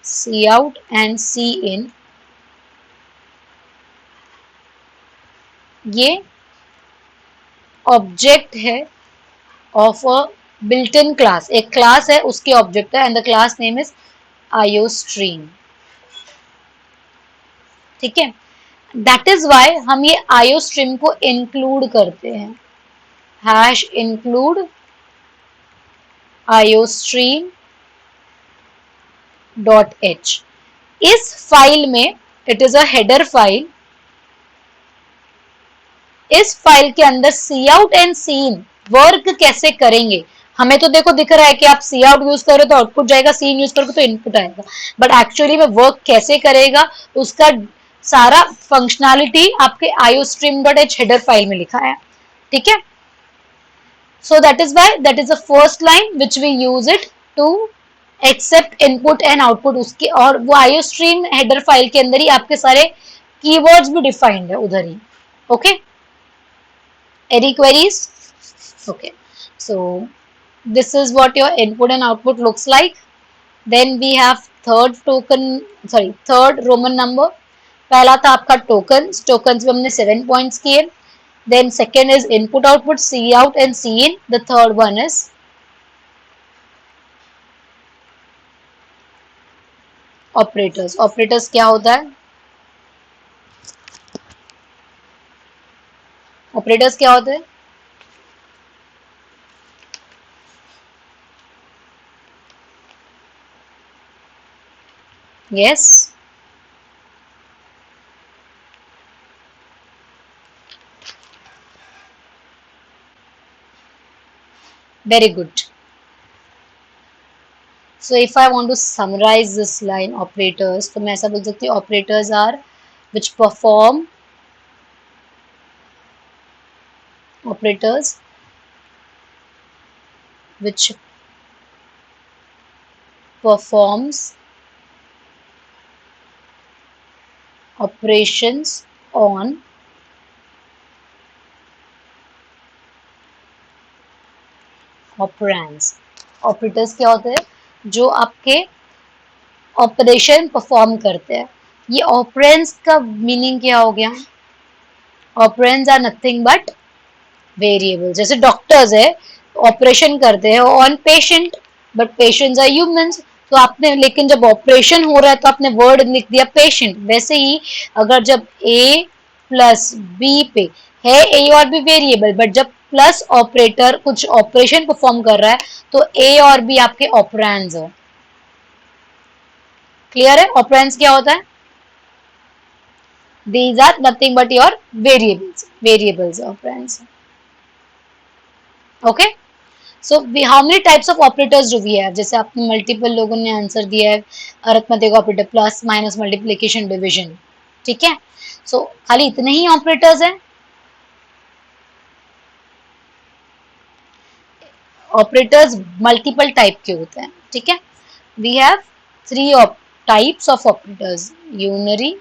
C out and C in, ये ऑब्जेक्ट है of a built in class. एक क्लास है उसके ऑब्जेक्ट है, and the class name is iostream. ठीक है, दैट इज वाई हम ये आयोस्ट्रीम को इंक्लूड करते हैं. Hash include iostream dot h. इस फाइल में, it is a header file, इस फाइल के अंदर C out and C in work कैसे करेंगे. हमें तो देखो दिख रहा है कि आप सी आउट यूज करो तो आउटपुट जाएगा, सी इन यूज करोगे तो इनपुट आएगा, बट एक्चुअली में वर्क कैसे करेगा उसका सारा फंक्शनैलिटी आपके iostream dot h header file में लिखा है. ठीक है, so that is why that is the first line which we use it to accept input and output उसके, और वो आयोस्ट्रीम हेडर फाइल के अंदर ही आपके सारे कीवर्ड्स भी डिफाइंड है उधर ही. Okay, any queries? Okay, so this is what your input and output looks like. Then we have third Roman number. पहला था आपका tokens. Tokens में हमने 7 points किए. Then second is input output, C out and C in. The third one is operators. Operators क्या होता है? Operators क्या होते हैं? Yes. Very good. So if I want to summarize this line operators, तो मैं ऐसा बोल सकती हूँ operators are which perform operators which performs operations on operands. Operators क्या होते हैं? जो आपके ऑपरेशन परफॉर्म करते हैं. ये ऑपरेंड्स का मीनिंग क्या हो गया? Operands are nothing but variable. जैसे डॉक्टर्स है, ऑपरेशन करते हैं on patient, but patients are humans, तो आपने लेकिन जब ऑपरेशन हो रहा है तो आपने वर्ड लिख दिया पेशेंट। वैसे ही अगर जब ए प्लस बी पे है ए और बी वेरिएबल, बट जब प्लस ऑपरेटर कुछ ऑपरेशन परफॉर्म कर रहा है तो ए और बी आपके ऑपरेंड्स है। क्लियर है ऑपरेंड्स क्या होता है? These are nothing but your variables operands. Okay, so how many types of operators do we have? जैसे आपने मल्टीपल लोगों ने आंसर दिया है, arithmetic operator, plus minus multiplication division, ठीक है। सो खाली इतने ही ऑपरेटर्स हैं। ऑपरेटर्स मल्टीपल टाइप के होते हैं, ठीक है। We have three types of operators, unary,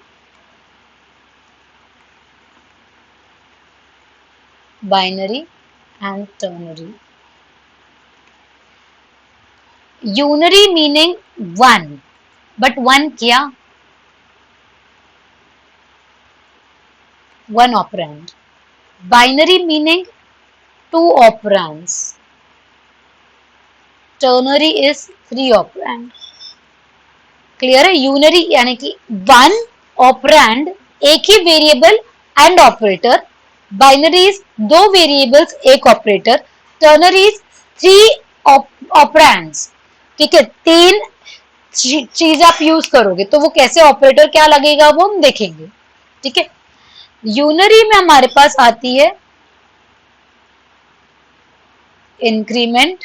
binary and ternary. Unary meaning one, but one क्या? One operand. Binary meaning two operands. Ternary is three operand. Clear है? यूनरी यानी कि वन ऑपरेंड, एक ही variable and operator. Binary is दो variables एक operator. Ternary is three operands. ठीक है, तीन चीज आप यूज करोगे तो वो कैसे ऑपरेटर क्या लगेगा वो हम देखेंगे, ठीक है। यूनरी में हमारे पास आती है इंक्रीमेंट,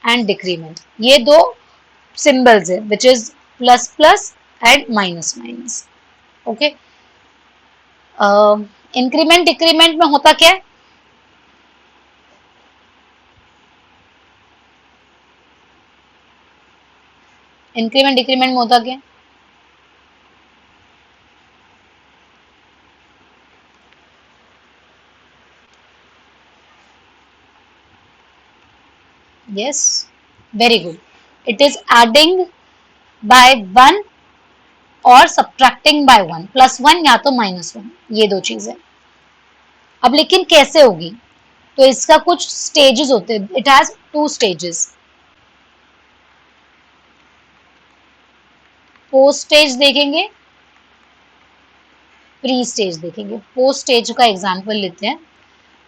एंड डिक्रीमेंट। ये दो सिंबल्स है which is plus plus and minus minus. Okay, increment decrement में होता क्या है? इंक्रीमेंट डिक्रीमेंट में होता क्या? Yes, very good. It is adding by one और subtracting by one, plus one या तो माइनस वन, ये दो चीजें। अब लेकिन कैसे होगी? तो इसका कुछ स्टेजेस होते हैं, it has two stages. Post stage देखेंगे, प्री स्टेज देखेंगे। पोस्ट स्टेज का एग्जांपल लेते हैं।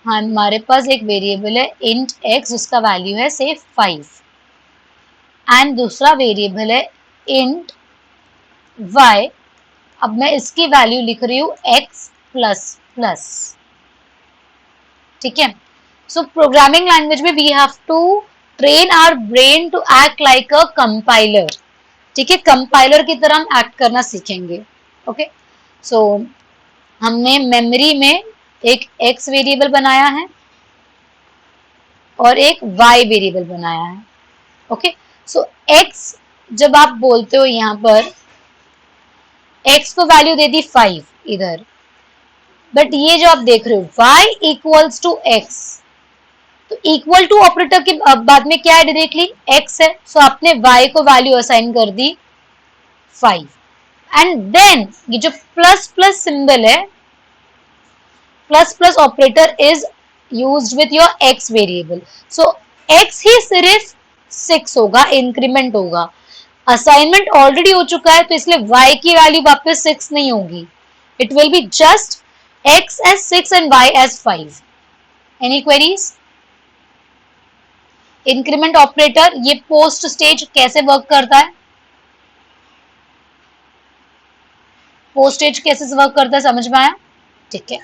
हाँ, हमारे पास एक वेरिएबल है इंट एक्स जिसका वैल्यू है से 5 एंड दूसरा वेरिएबल है इंट वाई। अब मैं इसकी वैल्यू लिख रही हूँ एक्स प्लस प्लस, ठीक है। सो प्रोग्रामिंग लैंग्वेज में we have to train our brain to act like a compiler, ठीक है। कंपाइलर की तरह हम एक्ट करना सीखेंगे। ओके, सो हमने मेमोरी में एक x वेरिएबल बनाया है और एक y वेरिएबल बनाया है। ओके, सो x जब आप बोलते हो यहां पर x को वैल्यू दे दी 5 इधर, बट ये जो आप देख रहे हो y इक्वल्स टू x, तो इक्वल टू ऑपरेटर के बाद में क्या है डायरेक्टली x है, सो आपने y को वैल्यू असाइन कर दी 5 एंड देन ये जो प्लस प्लस सिंबल है, plus plus operator is used with your x variable. So x ही सिर्फ 6 होगा, इंक्रीमेंट होगा। असाइनमेंट ऑलरेडी हो चुका है तो इसलिए y की वैल्यू वापस 6 नहीं होगी, it will be just x as 6 and y as 5। Any queries? Increment operator ये पोस्ट स्टेज कैसे वर्क करता है? पोस्ट स्टेज कैसे वर्क करता है समझ में आया? ठीक है,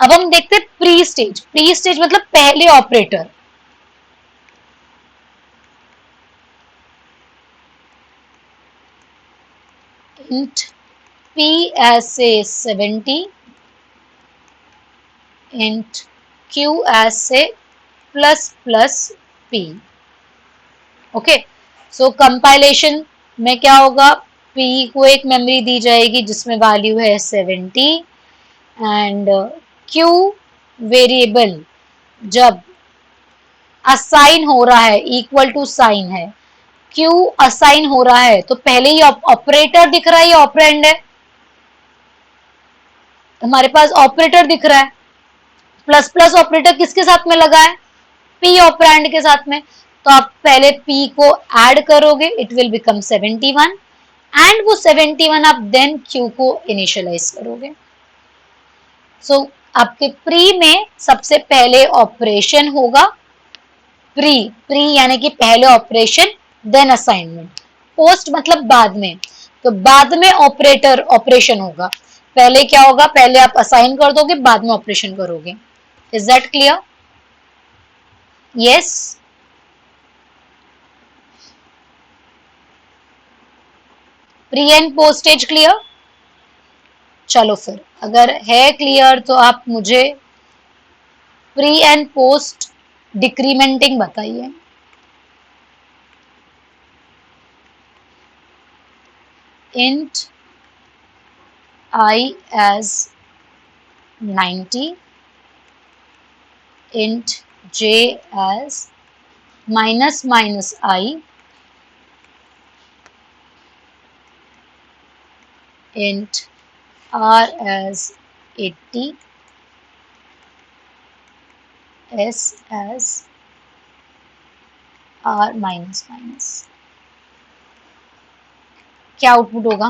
अब हम देखते हैं प्री स्टेज। प्री स्टेज मतलब पहले operator. Int p as say 70, int q as say plus plus p। Okay, so compilation में क्या होगा? p को एक मेमोरी दी जाएगी जिसमें वैल्यू है 70 एंड क्यू वेरिएबल जब असाइन हो रहा है, इक्वल टू साइन है, क्यू असाइन हो रहा है तो पहले ही ऑपरेटर दिख रहा है या ऑपरेंड है? हमारे पास ऑपरेटर दिख रहा है। प्लस प्लस ऑपरेटर किसके साथ में लगा है? पी ऑपरेंड के साथ में। तो आप पहले पी को ऐड करोगे, इट विल बिकम 71 एंड वो 71 आप देन क्यू को इनिशियलाइज करोगे। सो आपके प्री में सबसे पहले ऑपरेशन होगा प्री, प्री यानी कि पहले ऑपरेशन देन असाइनमेंट, पोस्ट मतलब बाद में, तो बाद में ऑपरेटर ऑपरेशन होगा। पहले क्या होगा, पहले आप असाइन कर दोगे, बाद में ऑपरेशन करोगे। Is that clear? Yes. Pre and post stage clear? चलो फिर अगर है क्लियर तो आप मुझे प्री एंड पोस्ट डिक्रीमेंटिंग बताइए। int I as 90, int j as minus minus I, int r as 80, s as r minus minus। क्या output होगा?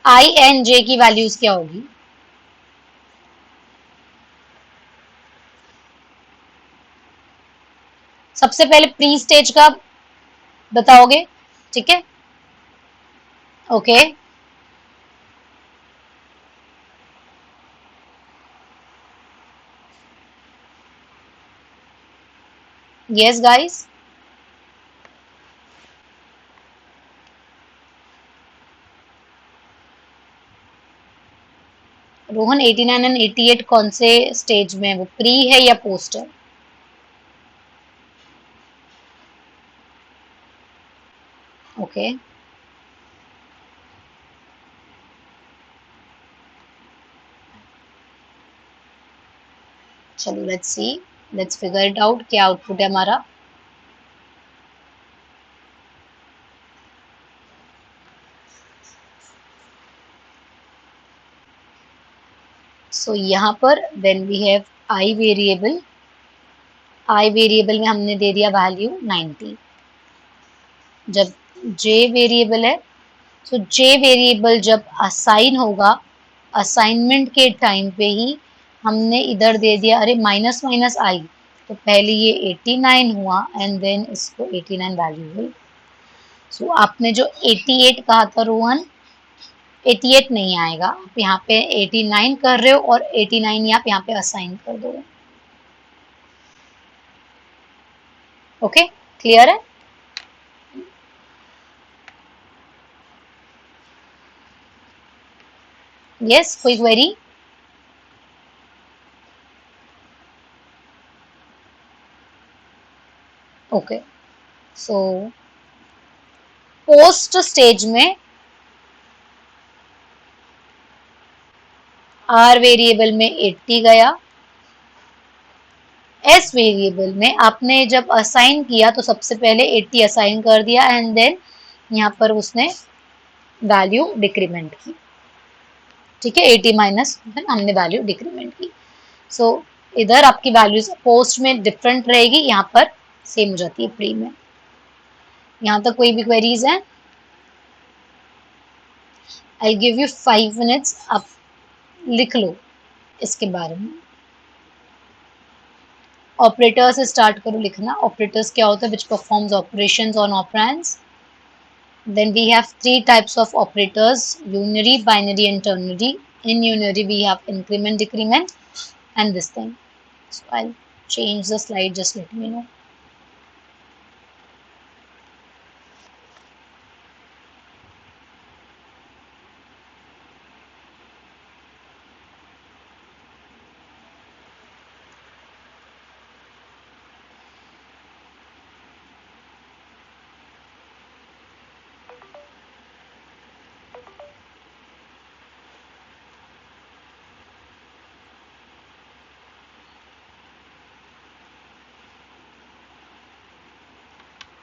I एंड j की वैल्यूज क्या होगी? सबसे पहले प्री स्टेज का बताओगे, ठीक है? Okay. Yes guys. Rohan 89 and 88 कौन से स्टेज में है? वो प्री है या पोस्ट है? ओके। चलो let's see, let's figure it out, क्या आउटपुट है हमारा। सो यहाँ पर when we have i variable, i variable में हमने दे दिया वैल्यू 90। जब जे वेरिएबल है, तो जे वेरिएबल जब असाइन होगा, असाइनमेंट के टाइम पे ही हमने इधर दे दिया, अरे माइनस माइनस आई, तो पहले ये 89 हुआ एंड देन इसको 89 वैल्यू हुई। सो आपने जो 88 कहा था रोहन, 88 नहीं आएगा, आप यहाँ पे 89 कर रहे हो और 89 ही आप यहाँ पे असाइन कर दो। ओके, क्लियर है? यस, कोई query? Okay, so post stage में आर वेरिएबल में 80 गया, एस वेरिएबल में आपने जब असाइन किया तो सबसे पहले 80 असाइन कर दिया एंड देन यहाँ पर उसने वैल्यू डिक्रीमेंट की, ठीक है, 80 माइनस हमने वैल्यू डिक्रीमेंट की। सो इधर आपकी वैल्यूज पोस्ट में डिफरेंट रहेगी, यहाँ पर सेम हो जाती है प्री में। यहाँ तक कोई भी क्वेरीज है? आई गिव यू 5 मिनट्स, आप लिख लो इसके बारे में। ऑपरेटर से स्टार्ट करो लिखना। ऑपरेटर्स क्या होता है? विच performs operations on operands. Then we have three types of operators: unary, binary, and ternary. In unary, we have increment, decrement, and this thing. So I'll change the slide, just let me know.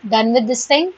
Done with this thing?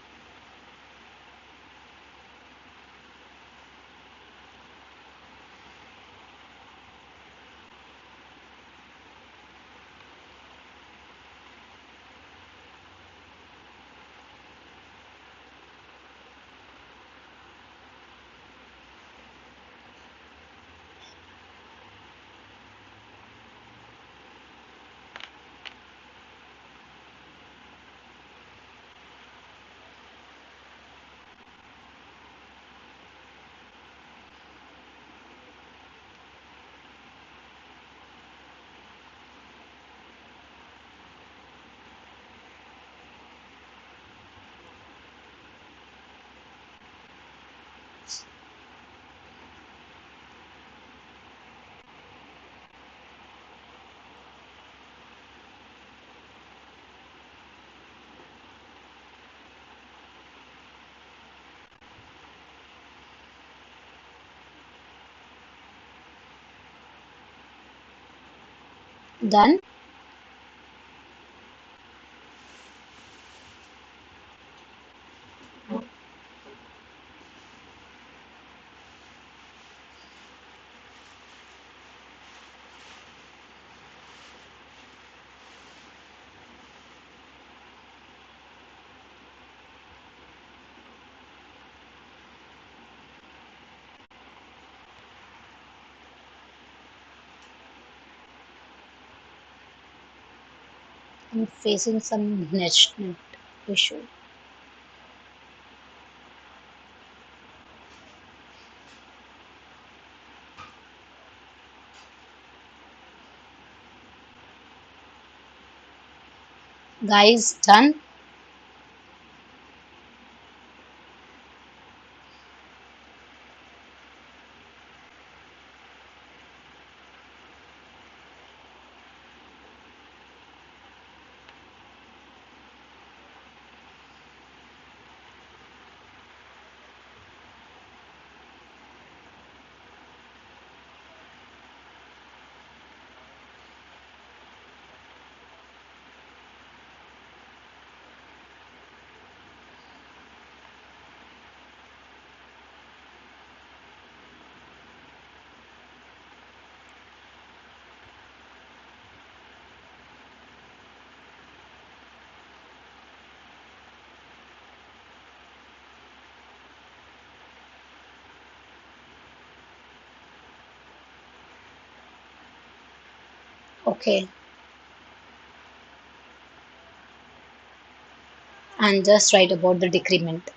Done? I'm facing some net issue. Guys, done? Okay. And just write about the decrement.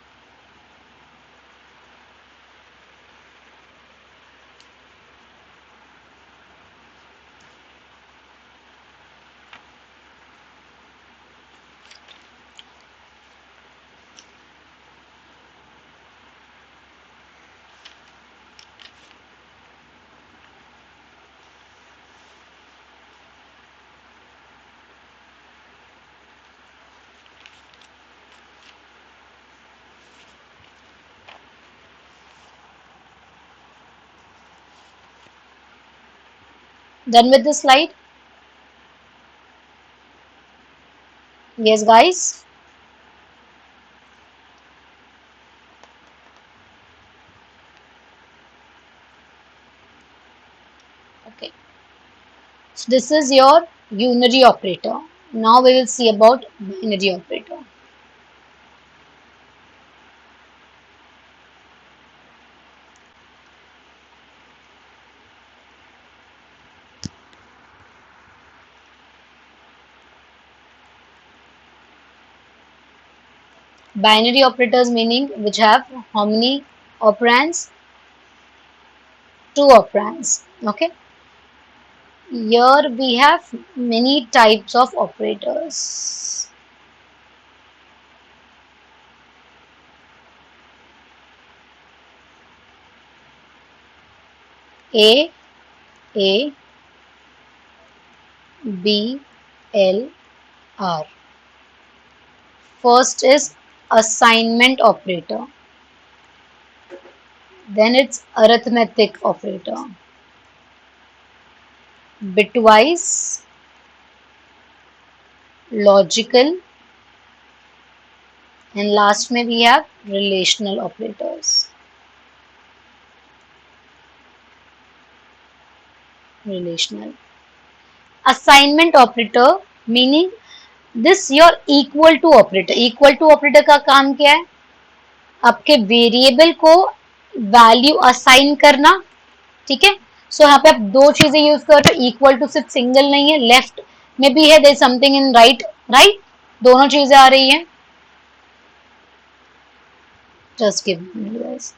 Done with the slide? Yes, guys? Okay. So this is your unary operator. Now we will see about binary operator. Binary operators meaning which have how many operands? Two operands. Okay. Here we have many types of operators. A, A, B, L, R. First is assignment operator. Then it's arithmetic operator. Bitwise, logical, and last में we have relational operators. Relational. Assignment operator meaning this your equal to operator. Equal to operator का काम क्या है? आपके variable को value assign करना. ठीक है. सो यहाँ पे आप दो चीजें यूज कर रहे हो. इक्वल टू सिर्फ सिंगल नहीं है, लेफ्ट में भी है, there something in right. Right, दोनों चीजें आ रही हैं. Just give me guys.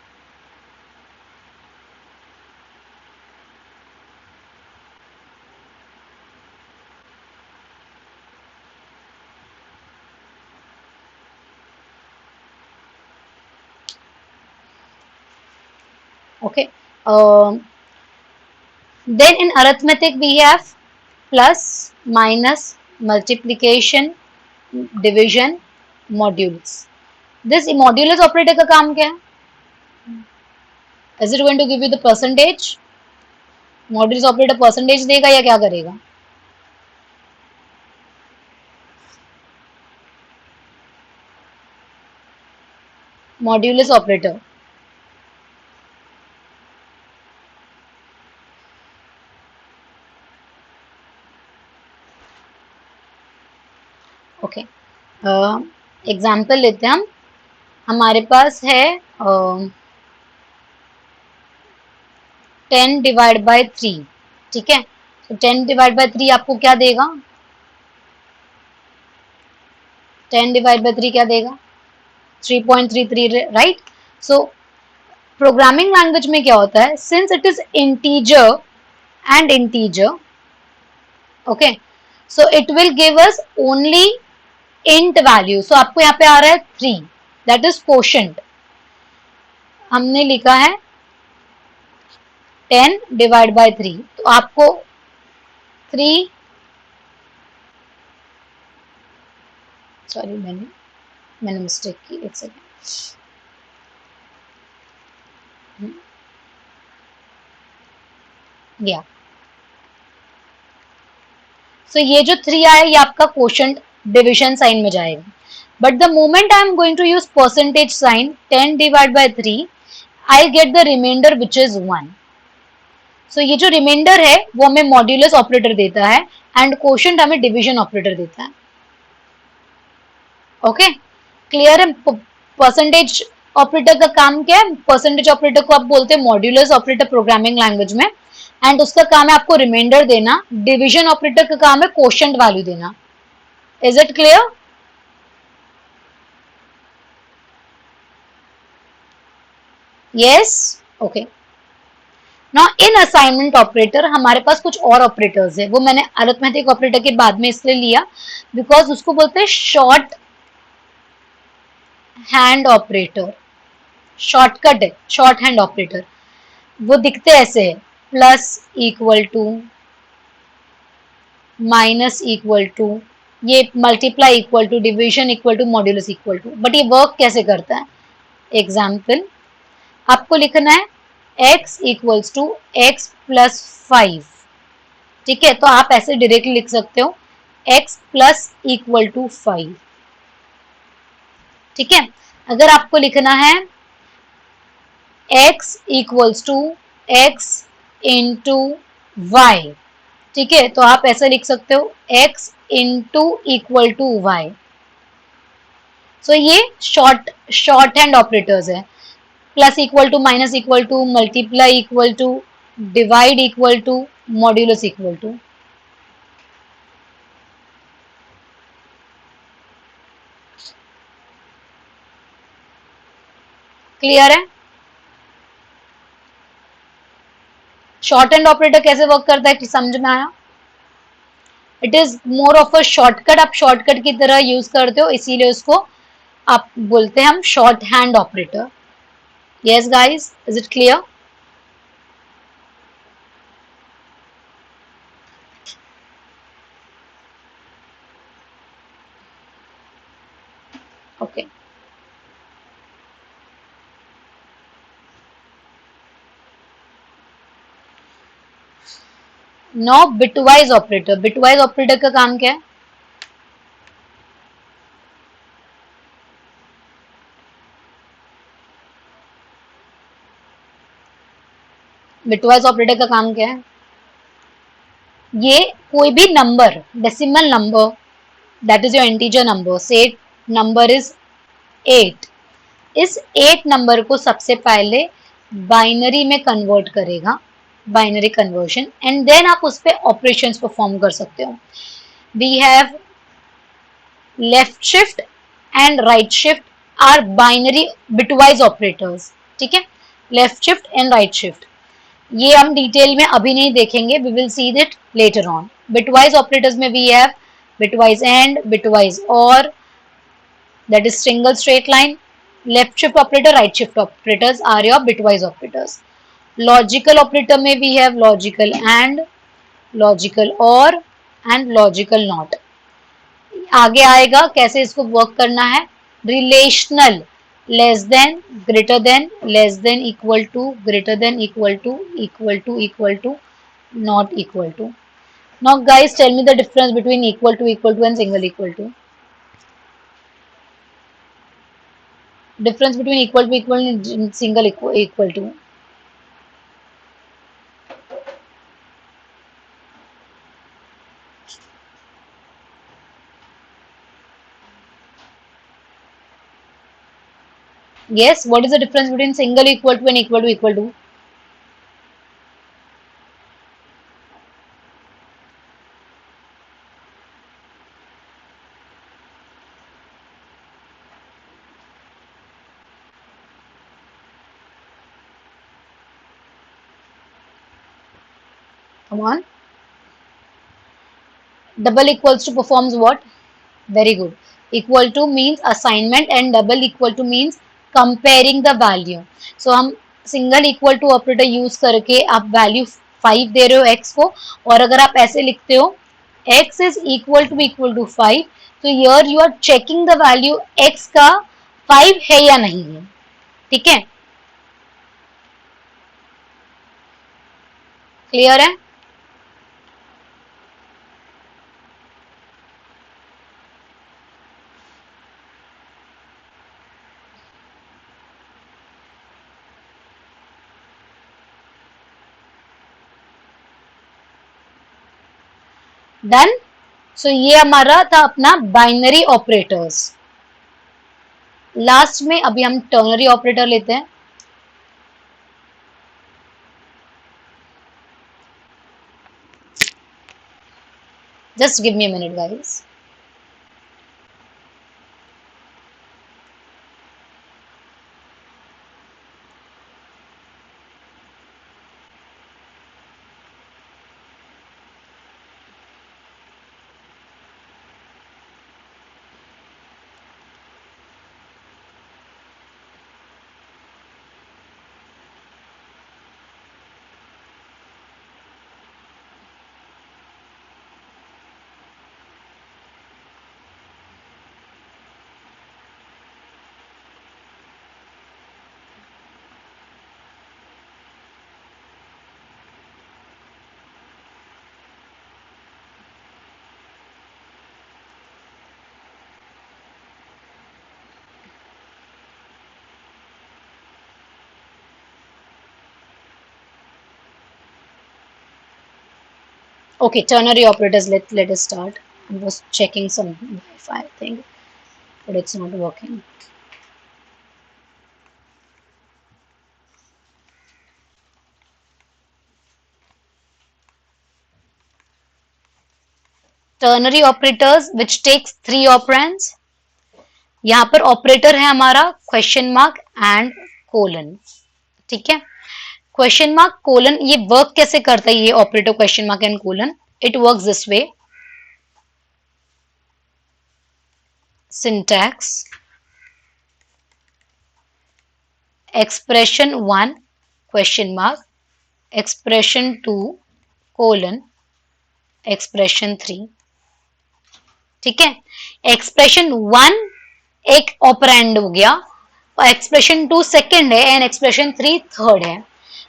Okay. Then in arithmetic we have plus, minus, multiplication, division, modules. This modulus operator का काम क्या है? Is it going to give you the percentage? Modulus operator percentage देगा या क्या करेगा? Modulus operator. ओके. एग्जाम्पल लेते हैं हम. हमारे पास है 10 डिवाइड बाय 3. ठीक है. तो 10 डिवाइड बाय 3 आपको क्या देगा? 10 डिवाइड बाय 3 क्या देगा? 3.33. राइट. सो प्रोग्रामिंग लैंग्वेज में क्या होता है? Since it is integer and integer, okay, so it will give us only int value. So आपको यहाँ पे आ रहा है 3, दैट इज कोशेंट. हमने लिखा है 10 डिवाइड बाय 3, तो आपको 3, सॉरी मैंने मिस्टेक की, एक सेकेंड. या सो ये जो 3 आया ये आपका कोशेंट डिविजन साइन में जाएगा. But the moment I am going to use percentage sign 10 divide by 3, I get the remainder which is 1. So ये जो रिमाइंडर है वो हमें मॉड्यूलस ऑपरेटर देता है एंड कोशेंट हमें डिवीजन ऑपरेटर देता है. ओके, क्लियर है? परसेंटेज ऑपरेटर का काम क्या है? परसेंटेज ऑपरेटर को आप बोलते हैं मॉड्यूलस ऑपरेटर प्रोग्रामिंग लैंग्वेज में, एंड उसका काम है आपको रिमाइंडर देना. डिवीजन ऑपरेटर का काम है कोशेंट वैल्यू देना. Is it clear? Yes. Okay. Now in assignment operator हमारे पास कुछ और ऑपरेटर्स है. वो मैंने अरिथमेटिक ऑपरेटर के बाद में इसलिए लिया बिकॉज उसको बोलते हैं शॉर्ट हैंड ऑपरेटर. शॉर्टकट है, शॉर्ट हैंड ऑपरेटर. वो दिखते ऐसे है, plus equal to, minus equal to, ये multiply equal to, division equal to, modulus equal to. But ये वर्क कैसे करता है? एग्जाम्पल, आपको लिखना है x equals to x plus 5. ठीक है, तो आप ऐसे डायरेक्टली लिख सकते हो x प्लस इक्वल टू 5. ठीक है. अगर आपको लिखना है x equals to x into y, ठीक है, तो आप ऐसे लिख सकते हो x into equal to y. So ये शॉर्ट हैंड ऑपरेटर्स है. Plus equal to, minus equal to, multiply equal to, divide equal to, modulus equal to. Clear है? शॉर्ट हैंड ऑपरेटर कैसे वर्क करता है समझ में आया? It is more of a shortcut. आप शॉर्टकट की तरह यूज करते हो, इसीलिए उसको आप बोलते हैं हम short hand operator. Yes guys, is it clear? Okay. No bitwise operator. Bitwise operator का काम क्या है? बिटवाइज ऑपरेटर का काम क्या है? ये कोई भी number, decimal number, that is your integer number, से नंबर इज 8, इस 8 नंबर को सबसे पहले बाइनरी में कन्वर्ट करेगा, बाइनरी कन्वर्शन, एंड देन आप उस पर ऑपरेशन परफॉर्म कर सकते हो. We have left shift and right shift are binary bitwise operators. ठीक है, left shift and right shift, ये हम डिटेल में अभी नहीं देखेंगे, we will see that later on. Bitwise operators में we have bitwise and, bitwise or, that is single straight line. Left shift operator, right shift operators are your bitwise operators. Logical operator में we have logical and, logical or and logical not. आगे आएगा कैसे इसको work करना है. Relational, less than, greater than, less than, equal to, greater than, equal to, equal to, equal to, not equal to. Now guys, tell me the difference between equal to and single equal to. Difference between equal and single equal to. Yes, what is the difference between single equal to and equal to equal to? Come on. Double equals to performs what? Very good. Equal to means assignment and double equal to means comparing the value. So हम single equal to operator use करके आप value 5 दे रहे हो x को, और अगर आप ऐसे लिखते हो x इज इक्वल टू 5, तो here you are checking the value x का 5 है या नहीं है. ठीक है, क्लियर है? डन. सो ये हमारा था अपना बाइनरी ऑपरेटर्स. लास्ट में अभी हम टर्नरी ऑपरेटर लेते हैं. Just give me a minute guys. Okay, ternary operators, let us start. I was checking some Wi-Fi thing, but it's not working. Ternary operators which takes 3 operands. यहाँ पर operator है हमारा question mark and colon. ठीक है, question mark colon, ये work कैसे करता है ये operator question mark and colon? It works this way. Syntax, expression 1 question mark, expression 2 colon, expression 3. ठीक है, एक्सप्रेशन 1 एक ऑपरेंड हो गया, और एक्सप्रेशन 2 सेकंड है एंड एक्सप्रेशन 3 थर्ड है.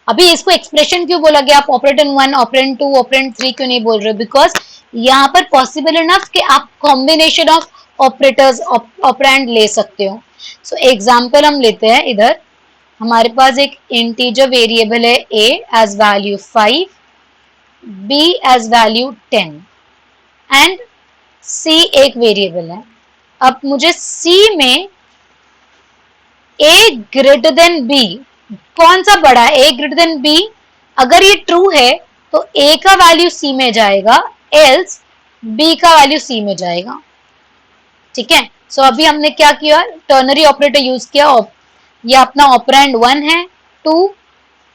अभी इसको एक्सप्रेशन क्यों बोला गया? आप ऑपरेंड 1, ऑपरेंड 2, ऑपरेंड 3 क्यों नहीं बोल रहे? बिकॉज यहाँ पर पॉसिबल इनफ कि आप कॉम्बिनेशन ऑफ ऑपरेटर्स ऑपरेंड ले सकते हो. सो एग्जाम्पल हम लेते हैं इधर. हमारे पास एक इंटीजर वेरिएबल है a as value 5, b as value 10 and c एक वेरिएबल है। अब मुझे c में a ग्रेटर देन b कौन सा बड़ा है, a ग्रेटर देन b। अगर ये ट्रू है तो a का वैल्यू c में जाएगा, एल्स b का वैल्यू c में जाएगा। ठीक है, सो अभी हमने क्या किया, टर्नरी ऑपरेटर यूज किया। ये अपना ऑपरेंड 1 है, 2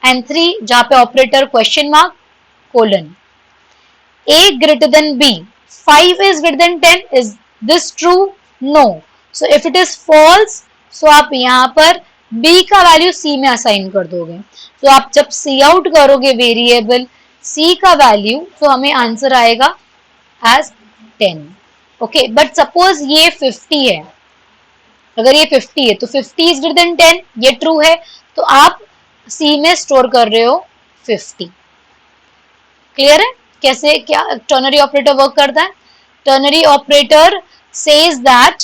एंड 3 जहां पे operator question mark colon. a greater than b, 5 is greater than 10, is this true? No. So if it is false, so आप यहाँ पर b का वैल्यू c में असाइन कर दोगे। तो आप जब c आउट करोगे वेरिएबल c का वैल्यू, तो हमें आंसर आएगा एज 10। ओके, बट सपोज ये 50 है, अगर ये 50 है तो 50 इज ग्रेटर देन 10, ये ट्रू है, तो आप c में स्टोर कर रहे हो 50। क्लियर है कैसे क्या टर्नरी ऑपरेटर वर्क करता है? Ternary operator says that,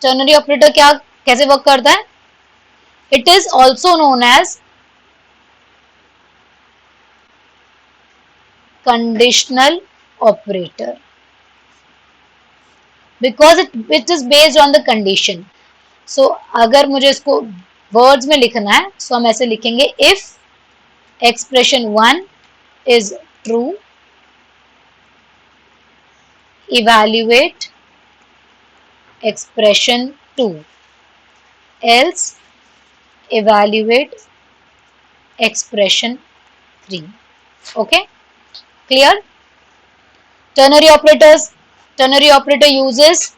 ternary operator क्या कैसे वर्क करता है? It is also known as conditional operator because it is based on the condition. So अगर मुझे इसको वर्ड्स में लिखना है, सो हम ऐसे लिखेंगे, if expression 1 is true, evaluate expression 2, else evaluate expression 3. Okay, clear? Ternary operators, ternary operator uses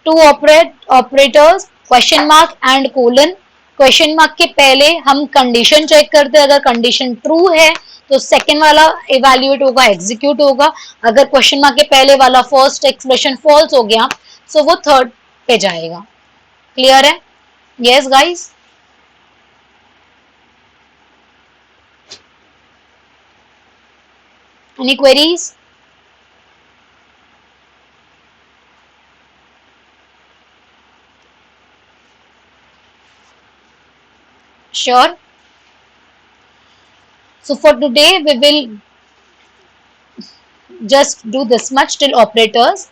two operators, question mark and colon. Question mark के पहले हम कंडीशन चेक करते हैं, अगर कंडीशन ट्रू है तो सेकेंड वाला इवेल्युएट होगा, एग्जीक्यूट होगा। अगर क्वेश्चन मार्क के पहले वाला फर्स्ट एक्सप्रेशन फॉल्स हो गया, सो वो थर्ड पे जाएगा। क्लियर है? Yes guys, any queries? Sure. So for today we will just do this much till operators.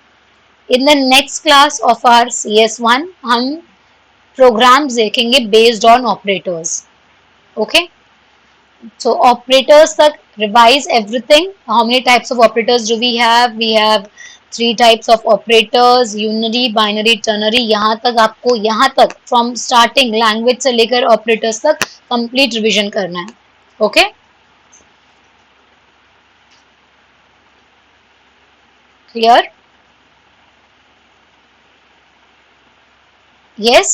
In the next class of our CS1 हम programs देखेंगे based on operators. Okay. So operators तक revise everything. How many types of operators do we have? We have 3 types of operators, unary, binary, ternary. यहाँ तक आपको, यहाँ तक from starting language से लेकर operators तक complete revision करना है. Okay. Clear? Yes.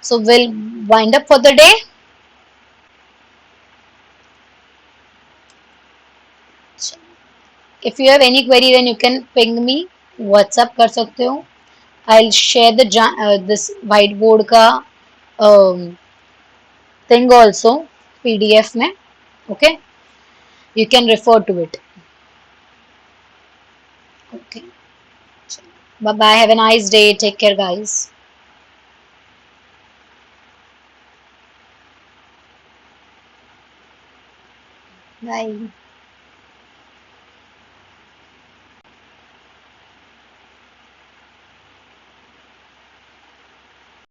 So we'll wind up for the day. If you have any query, then you can ping me. WhatsApp कर सकते हो. I'll share the this whiteboard का thing also PDF में. Okay. You can refer to it. Okay. Bye bye. Have a nice day. Take care, guys. Bye.